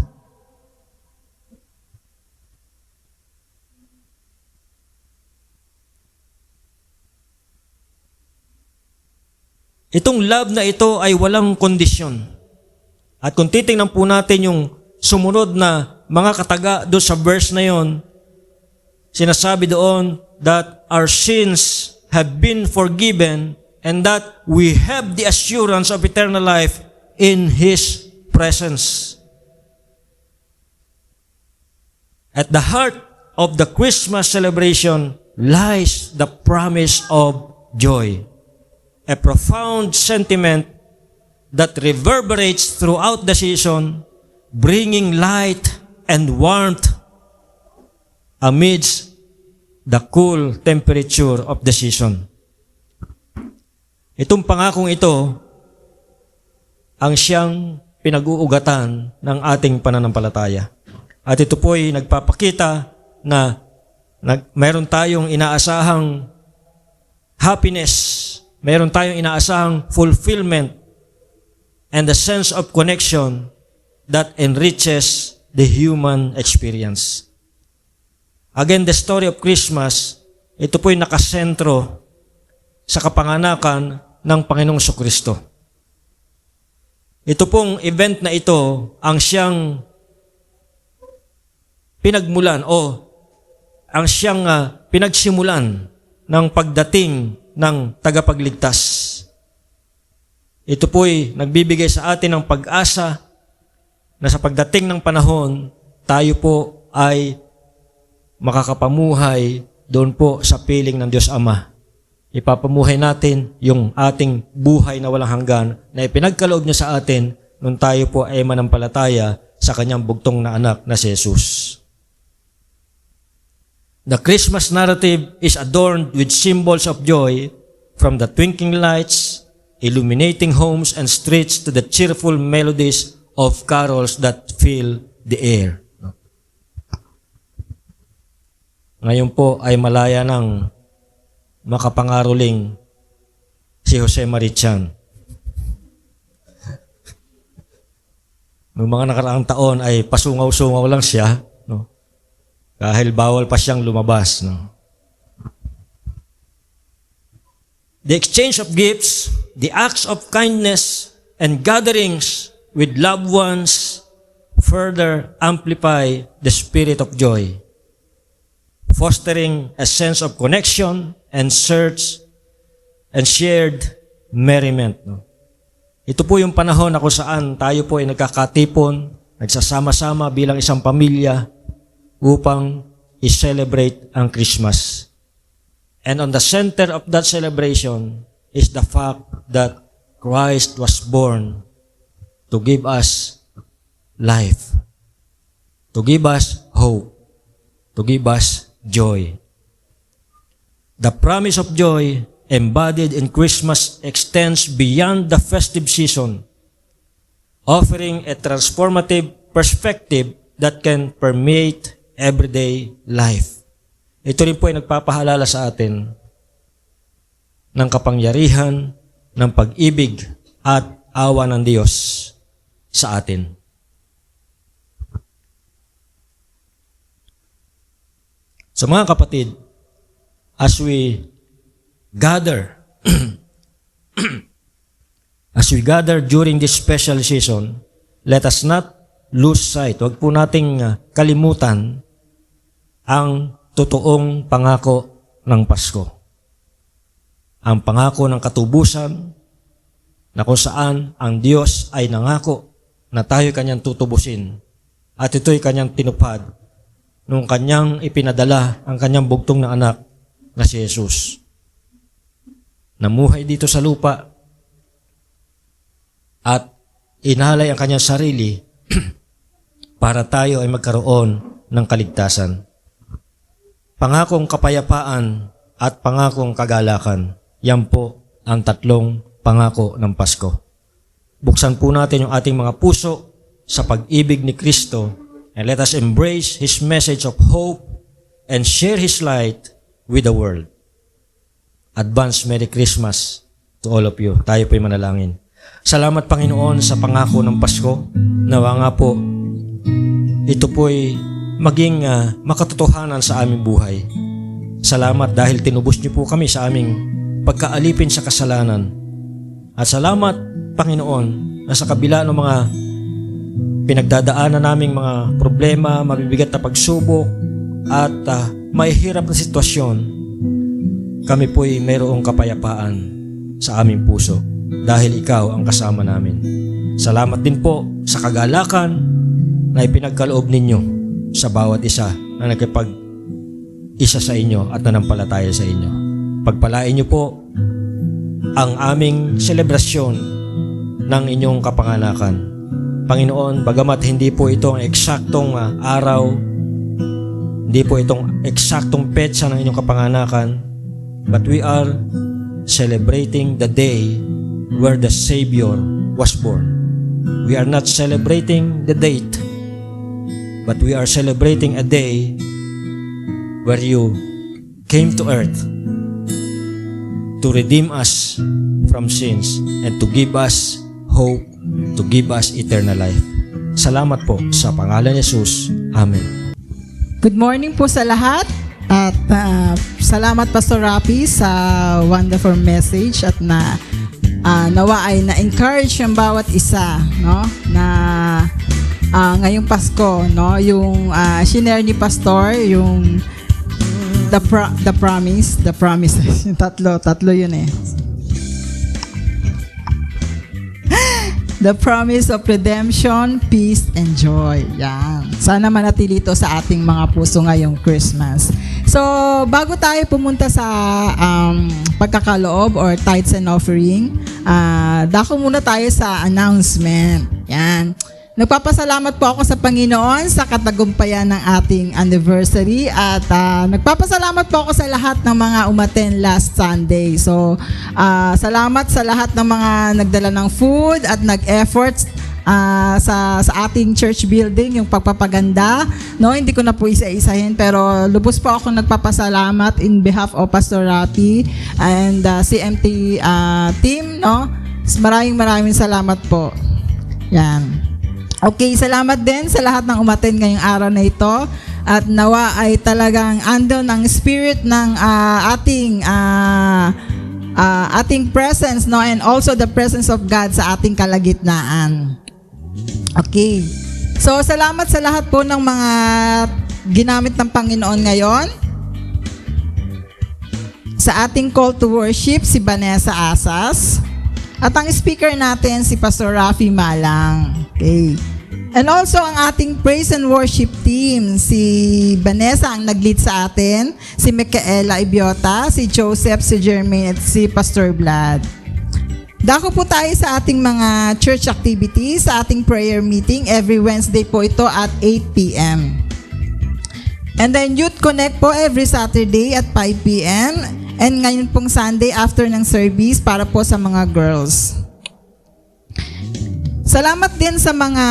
Itong love na ito ay walang kondisyon. At kung titingnan po natin yung sumunod na mga kataga doon sa verse na yon, sinasabi doon that our sins have been forgiven and that we have the assurance of eternal life in His presence. At the heart of the Christmas celebration lies the promise of joy, a profound sentiment that reverberates throughout the season, bringing light and warmth amidst the cool temperature of the season. Itong pangakong ito ang siyang pinag-uugatan ng ating pananampalataya. At ito po ay nagpapakita na mayroon tayong inaasahang happiness, mayroon tayong inaasahang fulfillment and the sense of connection that enriches the human experience. Again, the story of Christmas, ito po'y nakasentro sa kapanganakan ng Panginoong Jesucristo. Ito pong event na ito ang siyang pinagmulan o ang siyang pinagsimulan ng pagdating ng tagapagligtas. Ito po'y nagbibigay sa atin ng pag-asa na sa pagdating ng panahon, tayo po ay makakapamuhay doon po sa piling ng Diyos Ama. Ipapamuhay natin yung ating buhay na walang hanggan na ipinagkaloob niya sa atin nung tayo po ay manampalataya sa kanyang bugtong na anak na si Jesus. The Christmas narrative is adorned with symbols of joy, from the twinkling lights, illuminating homes and streets, to the cheerful melodies of carols that fill the air. Ngayon po ay malaya ng makapangaruling si Jose Marichan. Noong mga nakaraang taon ay pasungaw-sungaw lang siya, no? Dahil bawal pa siyang lumabas. No? The exchange of gifts, the acts of kindness, and gatherings with loved ones further amplify the spirit of joy, fostering a sense of connection and shared merriment. No? Ito po yung panahon na kung saan tayo po ay nagkakatipon, nagsasama-sama bilang isang pamilya upang i-celebrate ang Christmas. And on the center of that celebration is the fact that Christ was born to give us life, to give us hope, to give us joy. The promise of joy embodied in Christmas extends beyond the festive season offering a transformative perspective that can permeate everyday life. Ito rin po ay nagpapahalala sa atin ng kapangyarihan, ng pag-ibig at awa ng Diyos sa atin. So mga kapatid, as we gather during this special season, let us not lose sight. Huwag po nating kalimutan ang totoong pangako ng Pasko. Ang pangako ng katubusan na kung saan ang Diyos ay nangako na tayo kanyang tutubusin at ito'y kanyang tinupad nung kanyang ipinadala ang kanyang bugtong na anak na si Jesus. Namuhay dito sa lupa at inalay ang kanyang sarili para tayo ay magkaroon ng kaligtasan. Pangakong kapayapaan at pangakong kagalakan. Yan po ang tatlong pangako ng Pasko. Buksan po natin yung ating mga puso sa pag-ibig ni Kristo and let us embrace His message of hope and share His light with the world. Advance Merry Christmas to all of you. Tayo po'y manalangin. Salamat Panginoon sa pangako ng Pasko. Nawa nga po, ito po'y maging makatotohanan sa aming buhay. Salamat dahil tinubos niyo po kami sa aming pagkaalipin sa kasalanan. At salamat Panginoon na sa kabila ng mga pinagdadaanan naming mga problema, mabibigat na pagsubok at mahihirap na sitwasyon, kami po'y mayroong kapayapaan sa aming puso dahil ikaw ang kasama namin. Salamat din po sa kagalakan na ipinagkaloob ninyo sa bawat isa na nagkipag-isa sa inyo at nanampalataya sa inyo. Pagpalain niyo po ang aming selebrasyon ng inyong kapanganakan. Panginoon, bagamat hindi po ito ang eksaktong araw, hindi po itong eksaktong petsa ng inyong kapanganakan, but we are celebrating the day where the Savior was born. We are not celebrating the date, but we are celebrating a day where you came to earth to redeem us from sins and to give us hope, to give us eternal life. Salamat po sa pangalan ni Jesus. Amen. Good morning po sa lahat at salamat Pastor Rafi sa wonderful message at nawa ay na-encourage ang bawat isa, no, na ngayong Pasko, no, yung shinare ni Pastor yung the promise yung tatlo yun eh. The promise of redemption, peace, and joy. Yan. Sana manatili ito sa ating mga puso ngayong Christmas. So, bago tayo pumunta sa pagkakaloob or tithes and offering, dako muna tayo sa announcement. Yan. Nagpapasalamat po ako sa Panginoon sa katagumpayan ng ating anniversary at nagpapasalamat po ako sa lahat ng mga umattend last Sunday. So, salamat sa lahat ng mga nagdala ng food at nag-efforts sa ating church building, yung pagpapaganda. No, hindi ko na po isa-isahin pero lubos po ako nagpapasalamat in behalf of Pastor Rafi and CMT team, no. Maraming salamat po. Yan. Okay, salamat din sa lahat ng umattend ngayong araw na ito at nawa ay talagang andon ang spirit ng ating presence, no, and also the presence of God sa ating kalagitnaan. Okay. So, salamat sa lahat po ng mga ginamit ng Panginoon ngayon. Sa ating call to worship, si Vanessa Asas. At ang speaker natin, si Pastor Rafi Malang. Okay. And also, ang ating praise and worship team, si Vanessa ang nag-lead sa atin, si Micaela Ibiota, si Joseph, si Jermaine, at si Pastor Vlad. Dako po tayo sa ating mga church activities, sa ating prayer meeting. Every Wednesday po ito at 8 p.m. And then Youth Connect po every Saturday at 5 p.m. And ngayon pong Sunday after ng service para po sa mga girls. Salamat din sa mga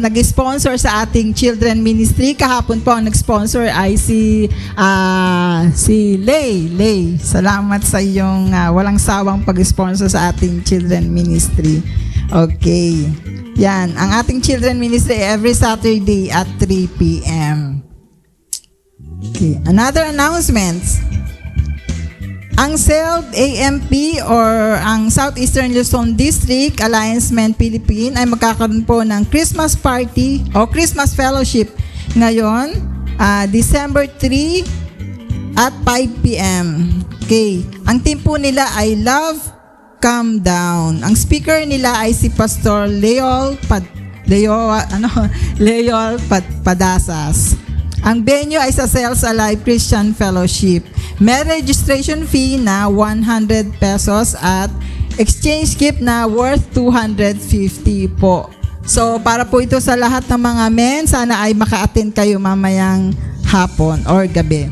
nag-sponsor sa ating children ministry. Kahapon po ang nag-sponsor ay si Lay. Salamat sa iyong walang sawang pag-sponsor sa ating children ministry. Okay. Yan, ang ating children ministry every Saturday at 3 p.m. Okay. Another announcements. Ang SELD AMP or ang Southeastern Luzon District Alliance Men Philippine ay magkakaroon po ng Christmas party o Christmas fellowship ngayon, December 3 at 5 p.m. Okay. Ang team po nila ay Love Calm Down. Ang speaker nila ay si Pastor Leol Padasas. Ang venue ay sa Cells Alive Christian Fellowship. May registration fee na 100 pesos at exchange gift na worth 250 po. So, para po ito sa lahat ng mga men, sana ay maka-attend kayo mamayang hapon or gabi.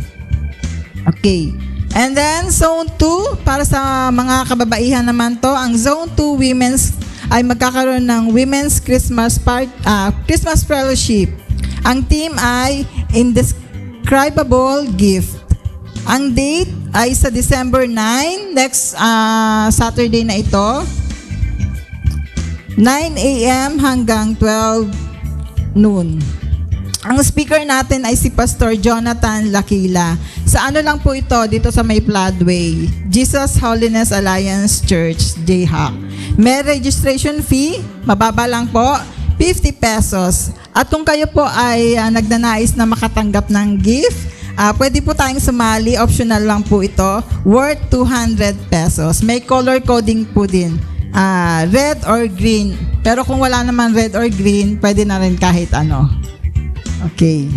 Okay. And then, Zone 2, para sa mga kababaihan naman to, ang Zone 2 Women's ay magkakaroon ng Women's Christmas Fellowship. Ang team ay Indescribable Gift. Ang date ay sa December 9, next Saturday na ito, 9 a.m. hanggang 12 noon. Ang speaker natin ay si Pastor Jonathan Lakila. Sa ano lang po ito, dito sa may Floodway, Jesus Holiness Alliance Church, JHAC. May registration fee, mababa lang po, 50 pesos. At kung kayo po ay nagnanais na makatanggap ng gift, pwede po tayong sumali, optional lang po ito, worth 200 pesos. May color coding po din, red or green. Pero kung wala naman red or green, pwede na rin kahit ano. Okay.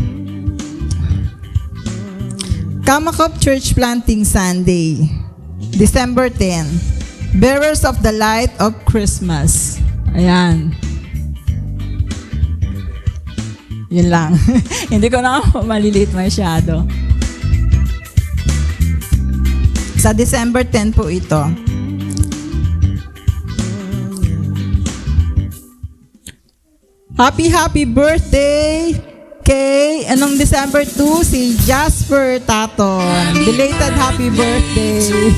Kamakop Church Planting Sunday, December 10. Bearers of the Light of Christmas. Ayan. Yun lang. Hindi ko na maliliit masyado. Sa December 10 po ito. Happy birthday kay anong December 2 si Jasper Taton. Belated happy birthday.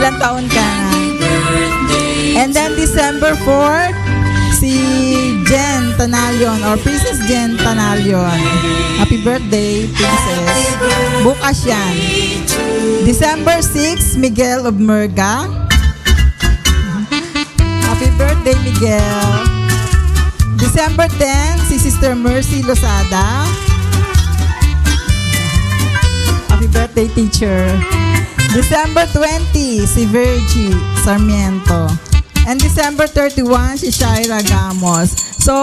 Ilang taon ka na? And then December 4 si Jen Tanalion or Princess Jen Tanalion. Happy birthday, Princess. Bukas yan. December 6, Miguel of Murga. Happy birthday, Miguel. December 10, si Sister Mercy Losada. Happy birthday, teacher. December 20, si Virgie Sarmiento. And December 31, si Shaira Gamos. So,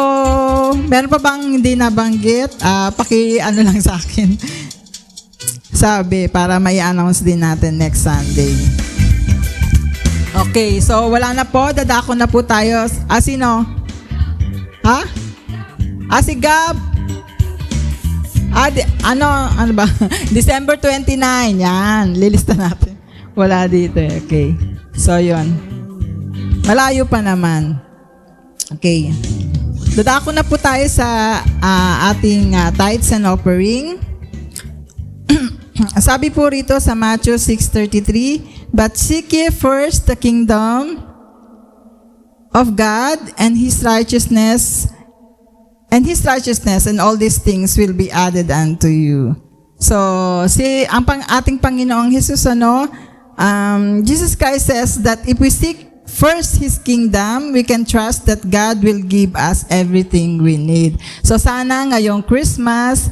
meron pa bang hindi nabanggit? Paki-ano lang sa akin. Sabi, para may announce din natin next Sunday. Okay, so wala na po. Dadako na po tayo. Sino? Ha? Si Gab. Ano ba? December 29. Yan. Lilista natin. Wala dito. Okay. So, yun. Malayo pa naman. Okay. Dadako na po tayo sa ating tithes and offering. Sabi po rito sa Matthew 6:33, "But seek ye first the kingdom of God and His righteousness, and all these things will be added unto you." So, ating Panginoong Jesus, Jesus Christ says that if we seek first His kingdom, we can trust that God will give us everything we need. So sana ngayong Christmas,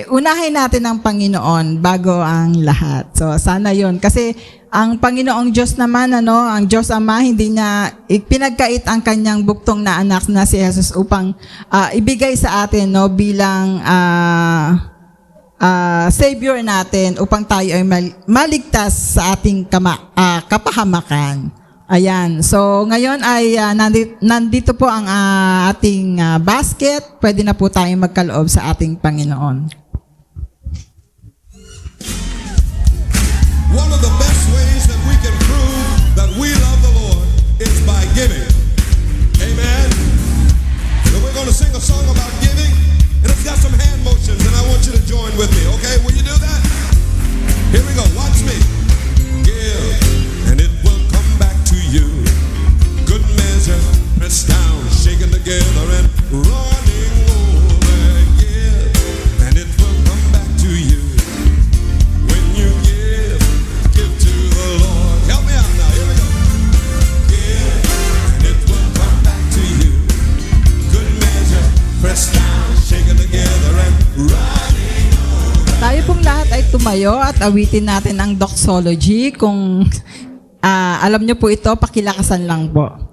unahin natin ang Panginoon bago ang lahat. So sana yon, kasi ang Panginoong Diyos naman, ang Diyos Ama, hindi niya pinagkait ang kanyang buktong na anak na si Jesus upang ibigay sa atin bilang Savior natin upang tayo ay maligtas sa ating kapahamakan. Ayan. So, ngayon ay nandito po ang ating basket. Pwede na po tayong magkaloob sa ating Panginoon. One of the best ways that we can prove that we love the Lord is by giving. Amen. lahat ay tumayo at awitin natin ang doxology. Kung alam nyo po ito, pakilakasan lang po.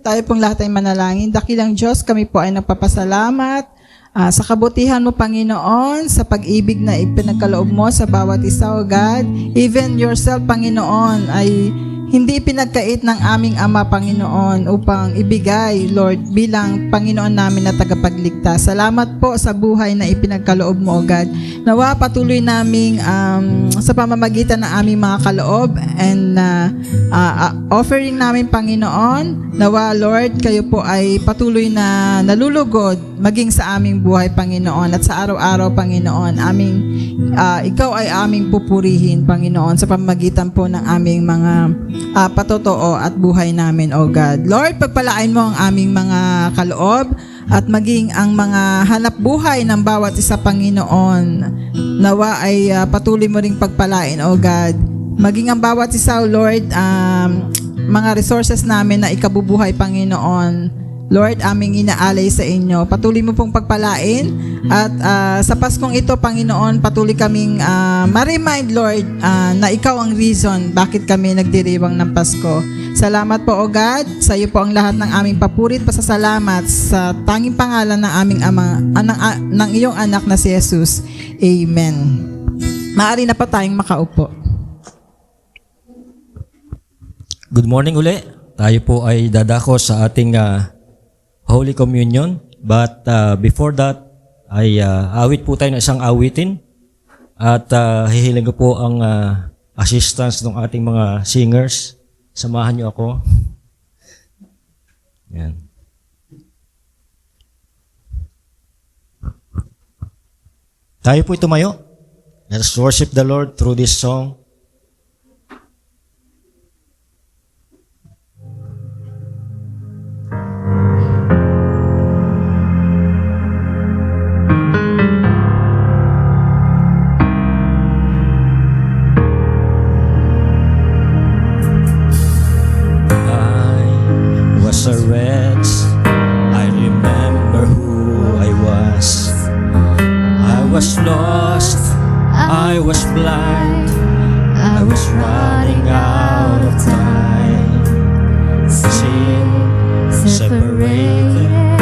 Tayo pong lahat ay manalangin. Dakilang Diyos, kami po ay nagpapasalamat sa kabutihan mo, Panginoon, sa pag-ibig na ipinagkaloob mo sa bawat isa, O God. Even yourself, Panginoon, ay hindi ipinagkait ng aming Ama, Panginoon, upang ibigay, Lord, bilang Panginoon namin na tagapagligtas. Salamat po sa buhay na ipinagkaloob mo, O God. Nawa patuloy naming sa pamamagitan ng aming mga kaloob and offering namin, Panginoon, nawa, Lord, kayo po ay patuloy na nalulugod maging sa aming buhay, Panginoon, at sa araw-araw, Panginoon, ikaw ay aming pupurihin, Panginoon, sa pamamagitan po ng aming mga patotoo at buhay namin, O God. Lord, pagpalain mo ang aming mga kaloob at maging ang mga hanap buhay ng bawat isa, Panginoon. Nawa ay patuloy mo ring pagpalain, O God. Maging ang bawat isa, O Lord, mga resources namin na ikabubuhay, Panginoon. Lord, aming inaalay sa inyo. Patuloy mo pong pagpalain at sa Paskong ito, Panginoon, patuloy kaming ma-remind, Lord, na ikaw ang reason bakit kami nagdiriwang ng Pasko. Salamat po, O God. Sa iyo po ang lahat ng aming papurit, pasasalamat sa tanging pangalan ng aming Ama, ng iyong anak na si Jesus. Amen. Maaari na pa tayong makaupo. Good morning uli. Tayo po ay dadako sa ating Holy Communion. But before that, ay awit po tayo ng isang awitin. At hihiling ko po ang assistance ng ating mga singers. Samahan niyo ako. Yan. Tayo po tumayo. Let us worship the Lord through this song. A wretch, I remember who I was. I was lost, I was blind, I was running out of time. Sin separated,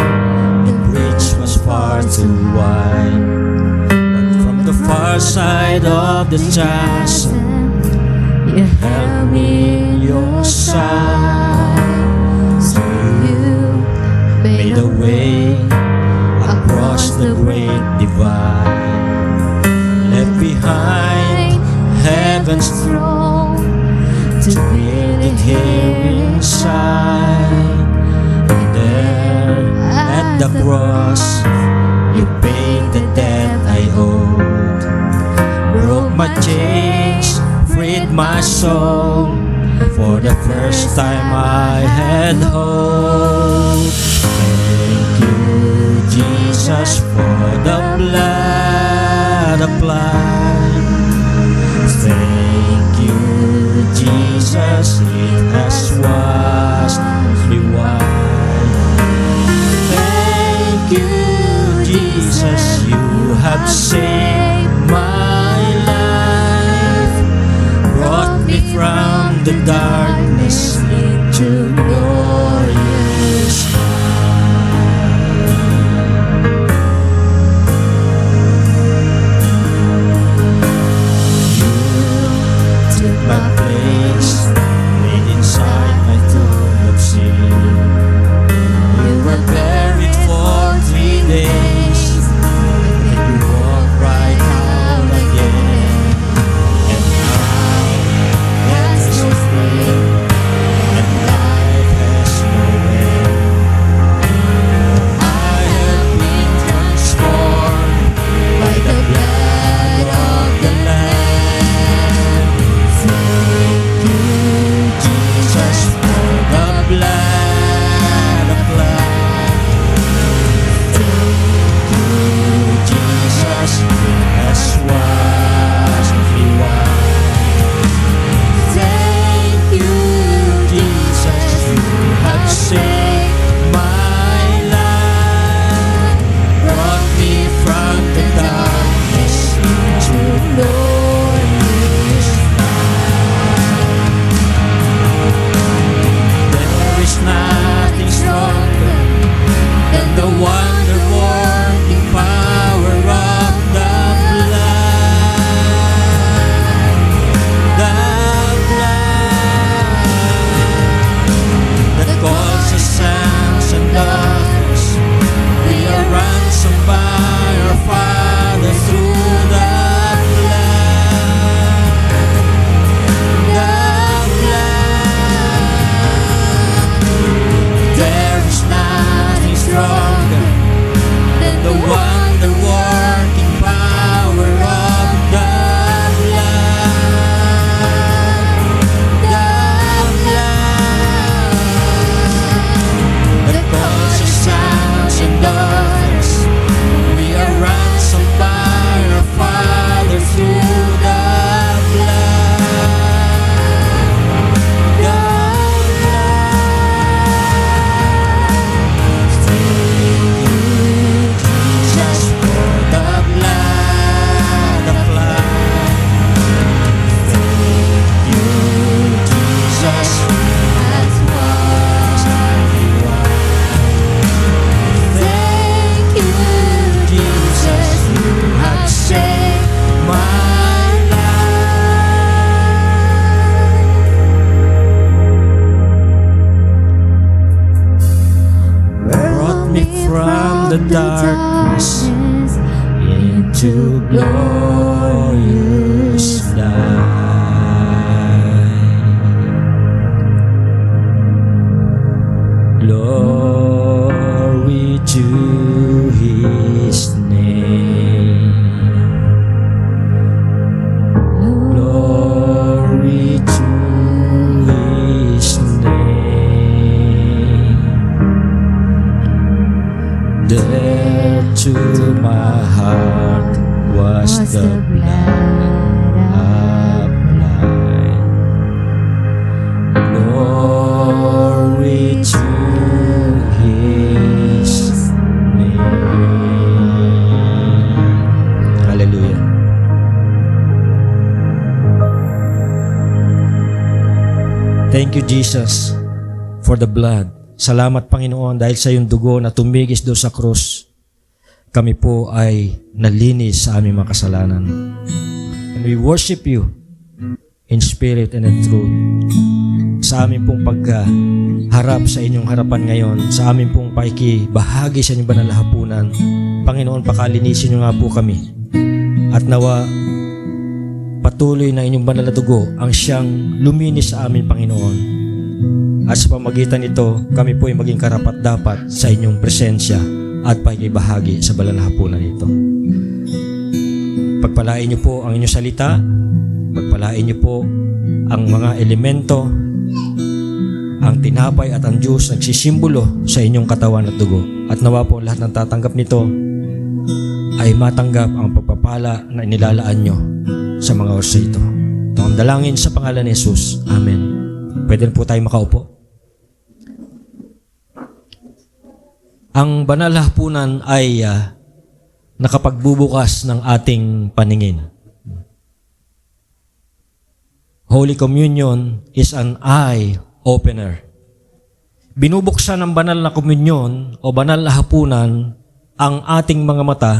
the bridge was far too wide. But from the far side of the chasm, you held me in your side. Made a way across the great divide, left behind heaven's throne to build it here inside. And there at the cross, you paid the debt I owed, broke my chains, freed my soul. For the first time I had hope. Thank you, Jesus, for the blood applied. Thank you, Jesus, it has washed me white. Thank you, Jesus, you have saved my life, brought me from the darkness into glorious light. You took my place, laid inside my tomb of sin. You were buried for 3 days, and you walked right out again. And now there's no pain, and life to glorious light. Glory to His name. Glory to His name. There to my heart was the blood applied. Glory to His name. Hallelujah. Thank you, Jesus, for the blood. Salamat, Panginoon, dahil sa iyong dugo na tumigis doon sa krus, kami po ay nalinis sa aming mga kasalanan. And we worship you in spirit and in truth. Sa aming pong pagharap sa inyong harapan ngayon, sa aming pong pakikibahagi sa inyong banal na hapunan, Panginoon, pakalinisin niyo nga po kami. At nawa, patuloy na inyong banal na dugo ang siyang luminis sa amin, Panginoon. At sa pamagitan nito, kami po ay maging karapat-dapat sa inyong presensya at pakikibahagi sa banal na hapunan nito. Pagpalain niyo po ang inyong salita, pagpalain niyo po ang mga elemento, ang tinapay at ang juice nagsisimbolo sa inyong katawan at dugo. At nawa po lahat ng tatanggap nito ay matanggap ang pagpapala na inilalaan nyo sa mga oras ito. Ito ang dalangin sa pangalan ni Jesus. Amen. Pwede po tayo makaupo. Ang banal na hapunan ay nakapagbubukas ng ating paningin. Holy Communion is an eye-opener. Binubuksan ng banal na komunyon o banal na hapunan ang ating mga mata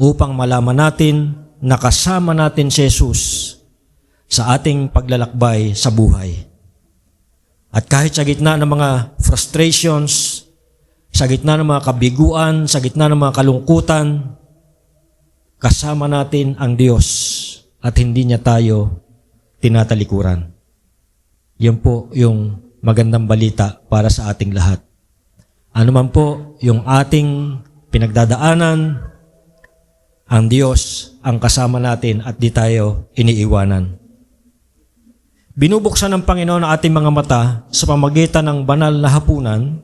upang malaman natin na kasama natin si Jesus sa ating paglalakbay sa buhay. At kahit sa gitna ng mga frustrations, sa gitna ng mga kabiguan, sa gitna ng mga kalungkutan, kasama natin ang Diyos at hindi niya tayo tinatalikuran. Yan po yung magandang balita para sa ating lahat. Ano man po yung ating pinagdadaanan, ang Diyos ang kasama natin at di tayo iniiwanan. Binubuksan ng Panginoon ang ating mga mata sa pamamagitan ng banal na hapunan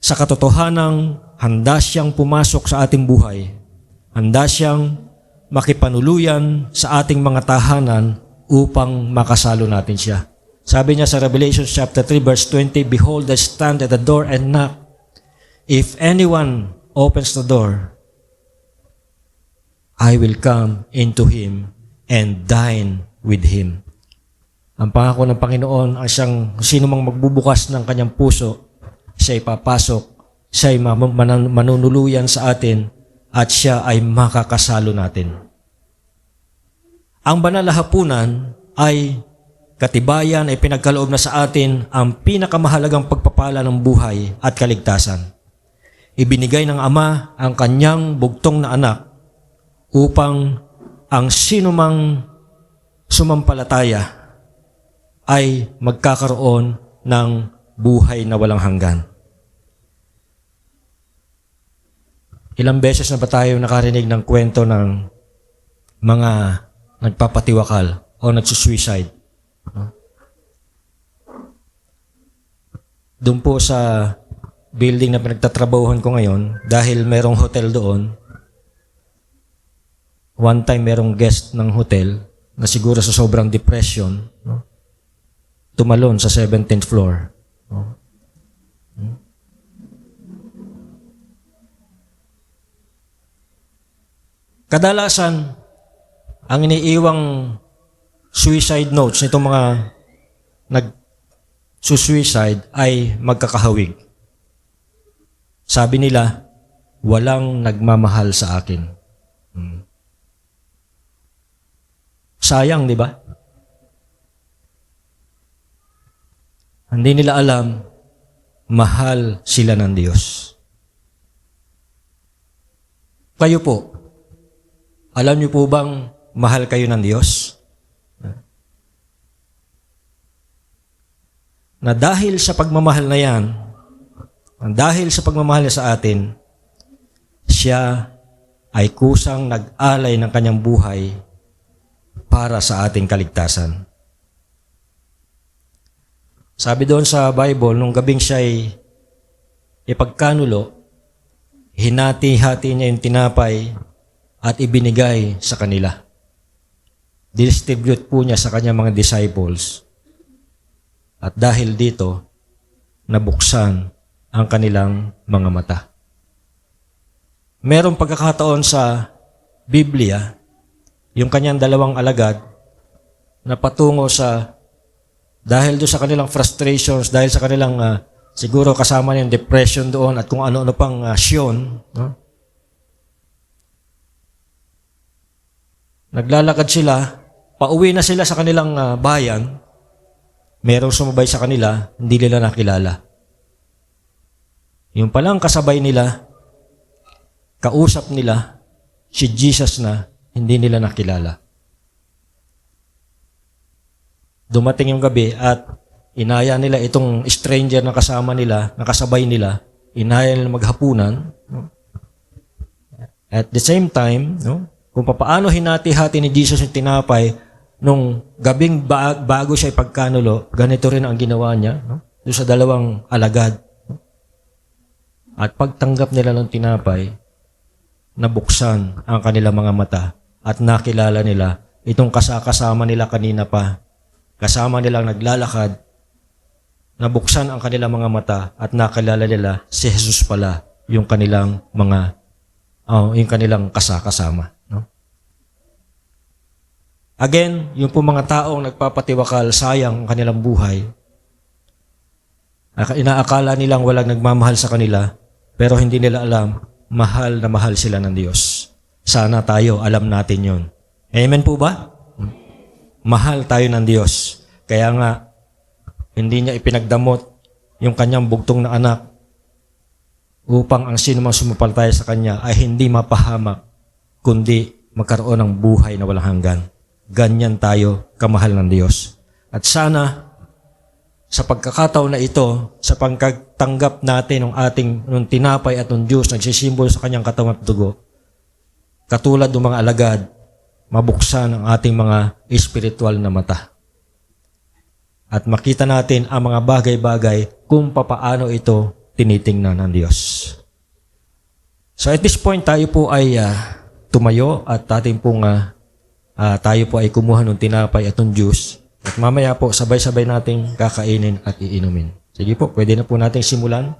sa katotohanang handa siyang pumasok sa ating buhay. Handa siyang makipanuluyan sa ating mga tahanan upang makasalo natin siya. Sabi niya sa Revelation chapter 3 verse 20, "Behold, I stand at the door and knock. If anyone opens the door, I will come into him and dine with him." Ang pangako ng Panginoon ang siyang sino mang magbubukas ng kanyang puso, siya ay papasok, siya ay manunuluyan sa atin, at siya ay makakasalo natin. Ang banal na hapunan ay katibayan, ay pinagkaloob na sa atin ang pinakamahalagang pagpapala ng buhay at kaligtasan. Ibinigay ng Ama ang kanyang bugtong na anak upang ang sinumang sumampalataya ay magkakaroon ng buhay na walang hanggan. Ilang beses na ba tayo nakarinig ng kwento ng mga nagpapatiwakal o nagsusuicide? Doon po sa building na pinagtatrabahuhan ko ngayon, dahil merong hotel doon, one time merong guest ng hotel na siguro sa sobrang depression, tumalon sa 17th floor. Kadalasan, ang iniiwang suicide notes nitong mga nag-suicide ay magkakahawig. Sabi nila, walang nagmamahal sa akin. Sayang, di ba? Hindi nila alam, mahal sila ng Diyos. Kayo po, Alam niyo po bang mahal kayo ng Diyos? Na dahil sa pagmamahal na yan, dahil sa pagmamahal niya sa atin, siya ay kusang nag-alay ng kanyang buhay para sa ating kaligtasan. Sabi doon sa Bible, nung gabing siya'y ipagkanulo, hinati-hati niya yung tinapay at ibinigay sa kanila. Distribute po niya sa kanyang mga disciples. At dahil dito, nabuksan ang kanilang mga mata. Merong pagkakataon sa Biblia, yung kanyang dalawang alagad na patungo sa, dahil doon sa kanilang frustrations, dahil sa kanilang siguro kasama yung depression doon at kung ano-ano pang syon, no? Naglalakad sila, pauwi na sila sa kanilang bayan, merong sumabay sa kanila, hindi nila nakilala. Yung palang kasabay nila, kausap nila, si Jesus na, hindi nila nakilala. Dumating yung gabi at inaya nila itong stranger na kasama nila, nakasabay nila, inaya nila maghapunan. No? At the same time, no, kung paano hinati-hati ni Jesus yung tinapay, nung gabing bago siya ipagkanulo, ganito rin ang ginawa niya, no? Doon sa dalawang alagad. No? At pagtanggap nila ng tinapay, nabuksan ang kanilang mga mata at nakilala nila itong kasama nila kanina pa. Kasama nilang naglalakad, nabuksan ang kanilang mga mata at nakilala nila si Jesus pala yung kanilang yung kanilang kasama. No? Again, yung po mga taong nagpapatiwakal, sayang ang kanilang buhay. Inaakala nilang walang nagmamahal sa kanila, pero hindi nila alam, mahal na mahal sila ng Diyos. Sana tayo, alam natin yon. Amen po ba? Mahal tayo ng Diyos. Kaya nga, hindi niya ipinagdamot yung kanyang bugtong na anak upang ang sino mang sumampalataya sa kanya ay hindi mapahamak, kundi magkaroon ng buhay na walang hanggan. Ganyan tayo kamahal ng Diyos. At sana, sa pagkakataon na ito, sa pagtanggap natin ng ating nung tinapay at ng Diyos, nagsisimbolo sa kanyang katawan at dugo, katulad ng mga alagad, mabuksan ang ating mga espiritual na mata. At makita natin ang mga bagay-bagay kung papaano ito tinitingnan ng Diyos. So at this point, tayo po ay tumayo at tayo po ay kumuha ng tinapay at ng juice. At mamaya po, sabay-sabay nating kakainin at iinumin. Sige po, pwede na po nating simulan.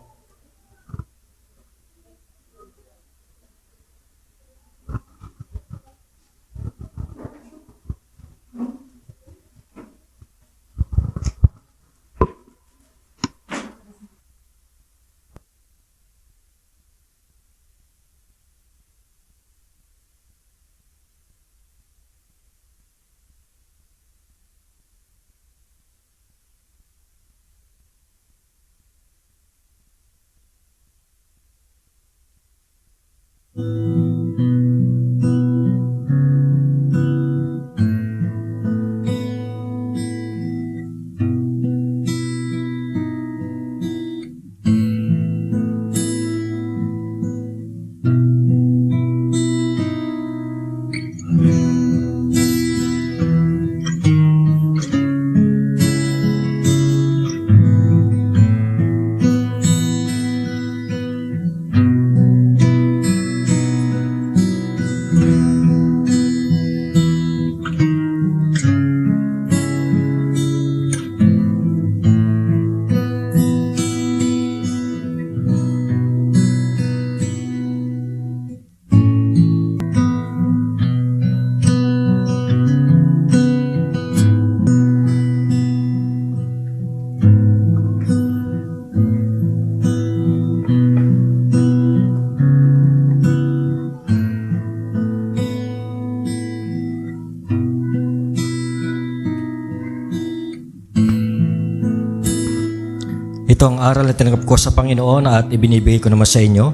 Ito ang aral na tinanggap ko sa Panginoon at ibinibigay ko naman sa inyo.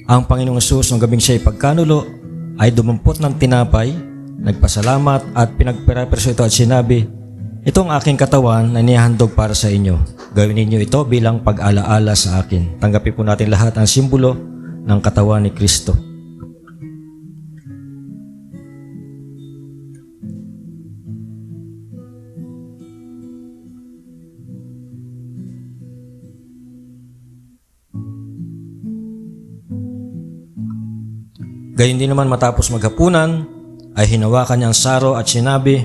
Ang Panginoong Jesus, nung gabing siya ipagkanulo, ay dumampot ng tinapay, nagpasalamat at pinagpiraperso ito at sinabi, "Ito ang aking katawan na inihandog para sa inyo. Gawin ninyo ito bilang pag-alaala sa akin." Tanggapin po natin lahat ang simbolo ng katawan ni Kristo. Gayon din naman matapos maghapunan, ay hinawakan niya ang saro at sinabi,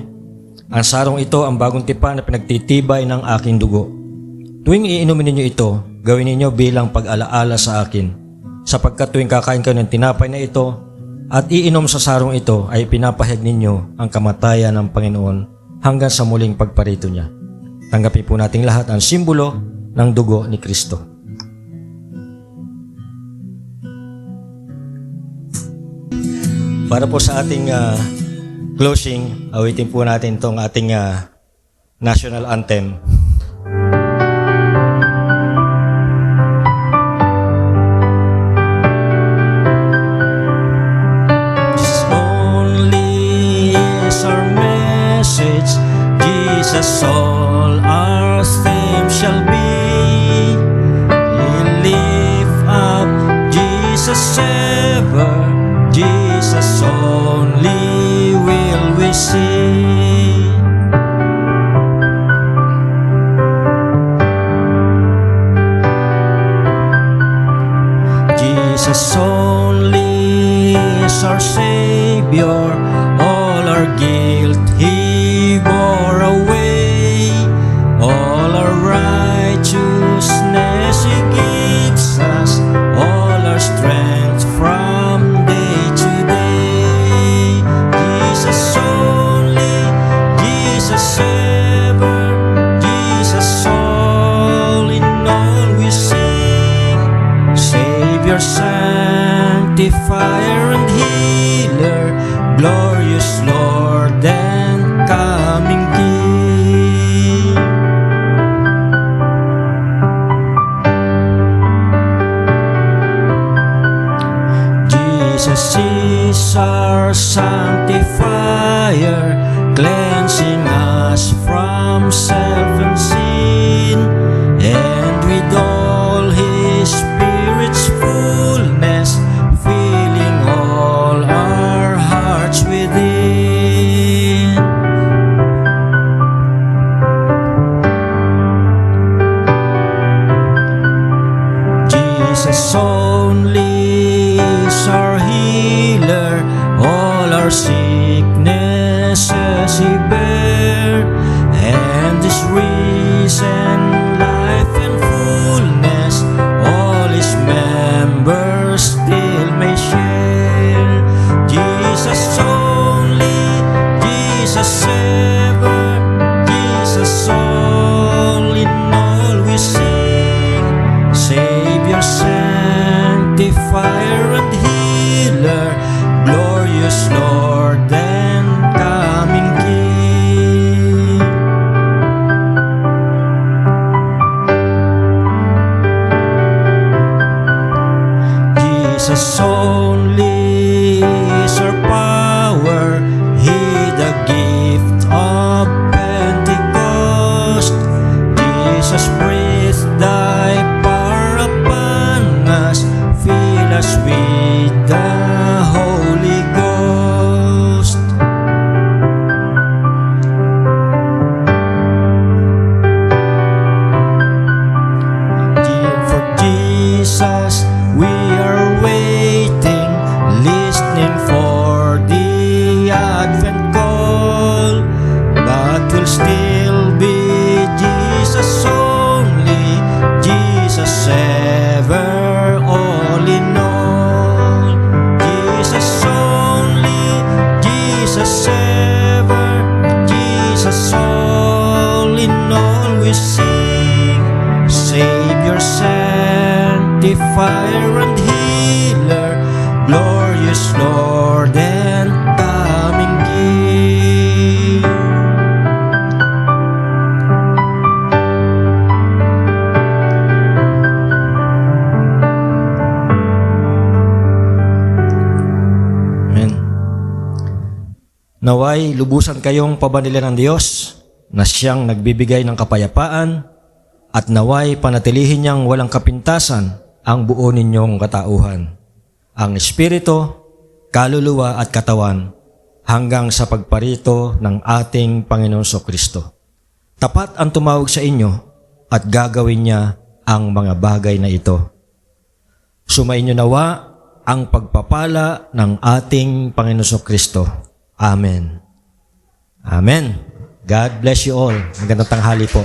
"Ang sarong ito ang bagong tipan na pinagtitibay ng aking dugo. Tuwing iinumin ninyo ito, gawin ninyo bilang pag-alaala sa akin. Sapagkat tuwing kakain kayo ng tinapay na ito at iinom sa sarong ito, ay pinapahayag ninyo ang kamatayan ng Panginoon hanggang sa muling pagparito niya." Tanggapin po nating lahat ang simbolo ng dugo ni Kristo. Para po sa ating closing, awitin po natin itong ating national anthem. Jesus only is our message, Jesus all our theme shall be. We lift up Jesus ever, Jesus only will we see. Jesus only is our Savior, all our guilt He bore away, all our righteousness He gives us, all our strength from day to day. Jesus only, Jesus ever, Jesus all in all we sing. Savior, sanctifier and healer, glorious Lord and coming King. Jesus is our sanctifier, cleansing us from self and sin, and with all His Spirit's fullness, filling all our hearts within. Jesus only is our healer, all our sicknesses He bear, and His risen life and fullness, all His members still may share. Jesus only, Jesus ever, Jesus all in all we sing. Savior, sanctifier and healer, glorious Lord and coming King. Jesus only is our power, He the gift of Pentecost. Jesus, breathe Thy power upon us, fill us with the Holy Ghost. For Jesus we are waiting, listening for the Advent call, but will still be Jesus only, Jesus ever, all in all. Jesus only, Jesus ever, Jesus all in all we sing. Savior, sanctifier and healer, glorious Lord and coming King. Amen. Naway lubusan kayong pabanila ng Diyos na siyang nagbibigay ng kapayapaan at naway panatilihin niyang walang kapintasan ang buo ninyong katauhan, ang espiritu, kaluluwa at katawan hanggang sa pagparito ng ating Panginoong Kristo. Tapat ang tumawag sa inyo at gagawin niya ang mga bagay na ito. Sumainyo nawa ang pagpapala ng ating Panginoong Kristo. Amen. Amen. God bless you all. Magandang tanghali po.